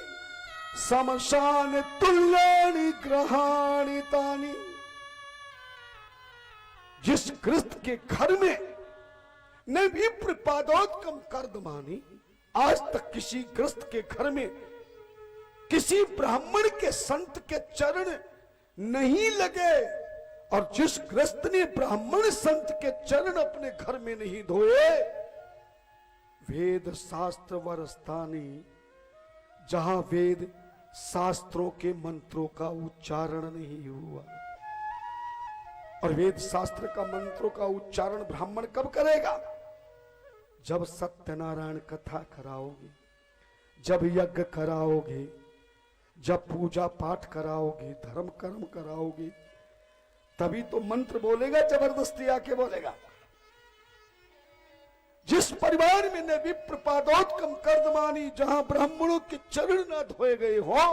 S1: समशान तुल्यानि ग्रहाणि तानि। जिस गृहस्थ के घर में न विप्रपादोदकम कर्दमानि, आज तक किसी गृहस्थ के घर में किसी ब्राह्मण के संत के चरण नहीं लगे, और जिस गृहस्थ ने ब्राह्मण संत के चरण अपने घर में नहीं धोए, वेद शास्त्र वरस्तानि, जहां वेद शास्त्रों के मंत्रों का उच्चारण नहीं हुआ। और वेद शास्त्र का मंत्रों का उच्चारण ब्राह्मण कब करेगा? जब सत्यनारायण कथा कराओगे, जब यज्ञ कराओगे, जब पूजा पाठ कराओगे, धर्म कर्म कराओगे, तभी तो मंत्र बोलेगा, जबरदस्ती आके बोलेगा। जिस परिवार में न विप्रपादोदकम कर्दमानि, जहां ब्राह्मणों के चरण न धोए गए हो,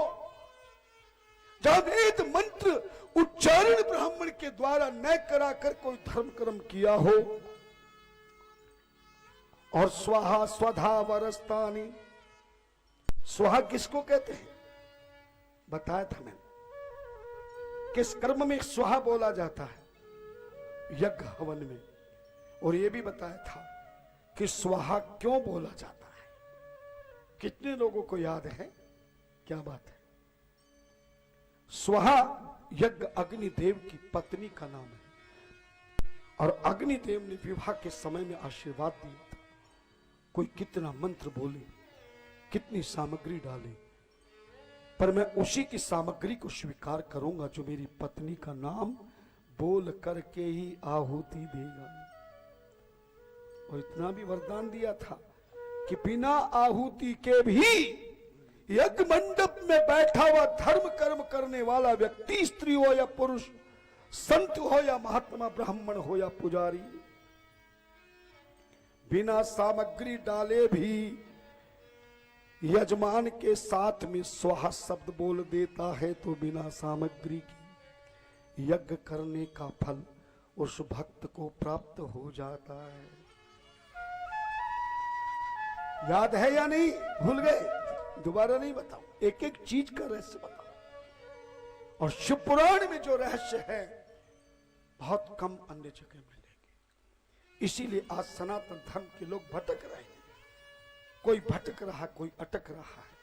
S1: जहां वेद मंत्र उच्चारण ब्राह्मण के द्वारा न कराकर कोई धर्म कर्म किया हो, और स्वाहा स्वधा वरस्तानि, स्वाहा किसको कहते हैं बताया था मैंने, किस कर्म में स्वाहा बोला जाता है? यज्ञ हवन में। और यह भी बताया था कि स्वाहा क्यों बोला जाता है। कितने लोगों को याद है? क्या बात है? स्वाहा यज्ञ अग्निदेव की पत्नी का नाम है, और अग्निदेव ने विवाह के समय में आशीर्वाद दिया था। कोई कितना मंत्र बोले, कितनी सामग्री डाले, पर मैं उसी की सामग्री को स्वीकार करूंगा जो मेरी पत्नी का नाम बोल करके ही आहुति देगा। और इतना भी वरदान दिया था कि बिना आहुति के भी यज्ञ मंडप में बैठा हुआ धर्म कर्म करने वाला व्यक्ति, स्त्री हो या पुरुष, संत हो या महात्मा, ब्राह्मण हो या पुजारी, बिना सामग्री डाले भी यजमान के साथ में स्वाहा शब्द बोल देता है तो बिना सामग्री की यज्ञ करने का फल उस भक्त को प्राप्त हो जाता है। याद है या नहीं? भूल गए? दोबारा नहीं बताओ, एक एक चीज का रहस्य बताओ। और शिव पुराण में जो रहस्य है बहुत कम अन्य जगह मिलेंगे। इसीलिए आज सनातन धर्म के लोग भटक रहे हैं। कोई भटक रहा, कोई अटक रहा है,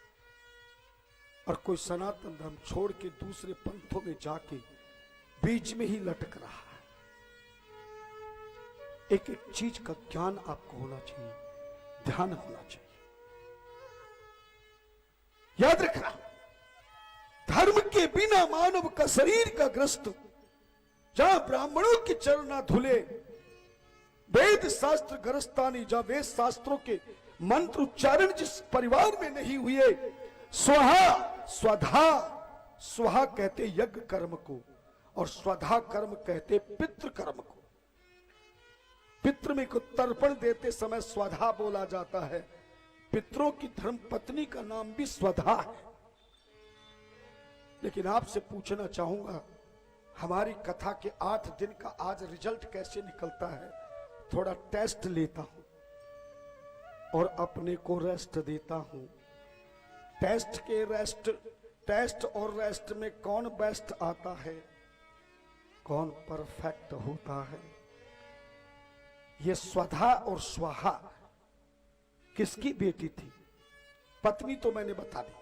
S1: और कोई सनातन धर्म छोड़ के दूसरे पंथों में जाके बीच में ही लटक रहा है। एक एक चीज का ज्ञान आपको होना चाहिए, ध्यान होना चाहिए। याद रखना, धर्म के बिना मानव का शरीर का ग्रस्त, जहां ब्राह्मणों के चरण ना धुले, वेद शास्त्र ग्रस्तानी, जहां वेद शास्त्रों के मंत्र उच्चारण जिस परिवार में नहीं हुए, स्वाहा स्वधा, स्वाहा कहते यज्ञ कर्म को और स्वधा कर्म कहते पितृ कर्म को। पितृ में को तर्पण देते समय स्वधा बोला जाता है। पितरों की धर्म पत्नी का नाम भी स्वधा है। लेकिन आपसे पूछना चाहूंगा, हमारी कथा के 8 दिन का आज रिजल्ट कैसे निकलता है? थोड़ा टेस्ट लेता हूं और अपने को रेस्ट देता हूं। टेस्ट और रेस्ट में कौन बेस्ट आता है, कौन परफेक्ट होता है? ये स्वधा और स्वाहा किसकी बेटी थी? पत्नी तो मैंने बता दी।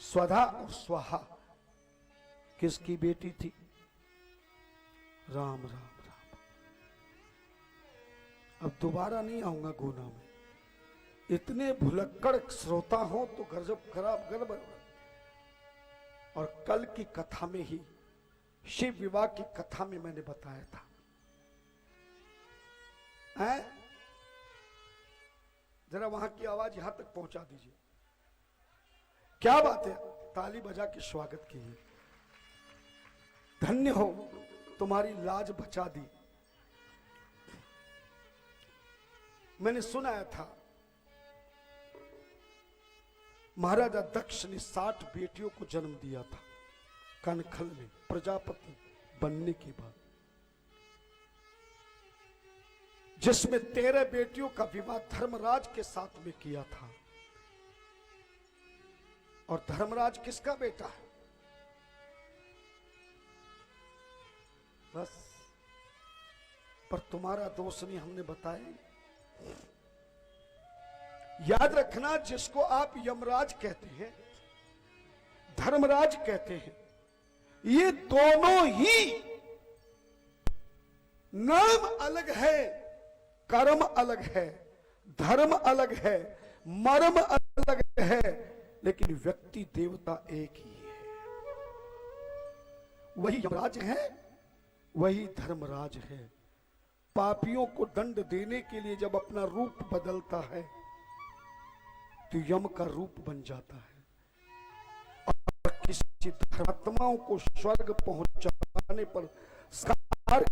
S1: स्वधा और स्वाहा किसकी बेटी थी? राम राम राम। अब दोबारा नहीं आऊंगा गुना में। इतने भुलक्कड़ श्रोता हो तो गजब खराब गड़बड़। और कल की कथा में ही, शिव विवाह की कथा में मैंने बताया था, जरा वहां की आवाज यहां तक पहुंचा दीजिए। क्या बात है, ताली बजा के स्वागत कीजिए। धन्य हो, तुम्हारी लाज बचा दी। मैंने सुनाया था महाराजा दक्ष ने 60 बेटियों को जन्म दिया था कनखल में, प्रजापति बनने के बाद, जिसमें 13 बेटियों का विवाह धर्मराज के साथ में किया था। और धर्मराज किसका बेटा है? बस, पर तुम्हारा दोष नहीं, हमने बताया। याद रखना, जिसको आप यमराज कहते हैं, धर्मराज कहते हैं, ये दोनों ही नाम अलग है, कर्म अलग है, धर्म अलग है, मर्म अलग है, लेकिन व्यक्ति देवता एक ही है। वही यमराज है, वही धर्मराज है। पापियों को दंड देने के लिए जब अपना रूप बदलता है तो यम का रूप बन जाता है। और किसी धर्मात्माओं को स्वर्ग पहुंचाने पर संस्कार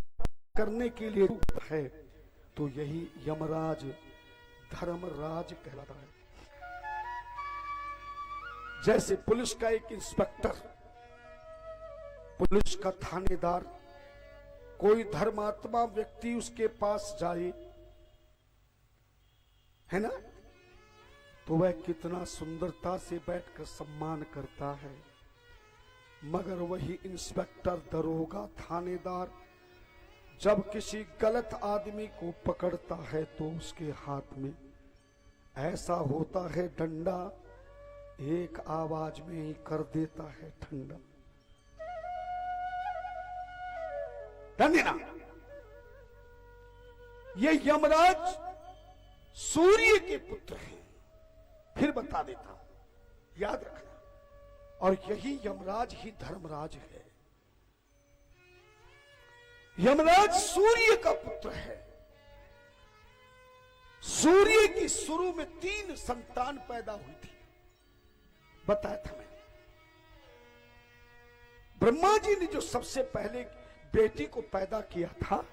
S1: करने के लिए रूप है, तो यही यमराज धर्मराज कहलाता है। जैसे पुलिस का एक इंस्पेक्टर, पुलिस का थानेदार, कोई धर्मात्मा व्यक्ति उसके पास जाए, है ना, तो वह कितना सुंदरता से बैठकर सम्मान करता है। मगर वही इंस्पेक्टर, दरोगा, थानेदार जब किसी गलत आदमी को पकड़ता है तो उसके हाथ में ऐसा होता है डंडा, एक आवाज में ही कर देता है ठंडा। ये यमराज सूर्य के पुत्र हैं। फिर बता देता हूं, याद रखना। और यही यमराज ही धर्मराज है। यमराज सूर्य का पुत्र है। सूर्य की शुरू में 3 संतान पैदा हुई थी, बताया था मैंने। ब्रह्मा जी ने जो सबसे पहले बेटी को पैदा किया था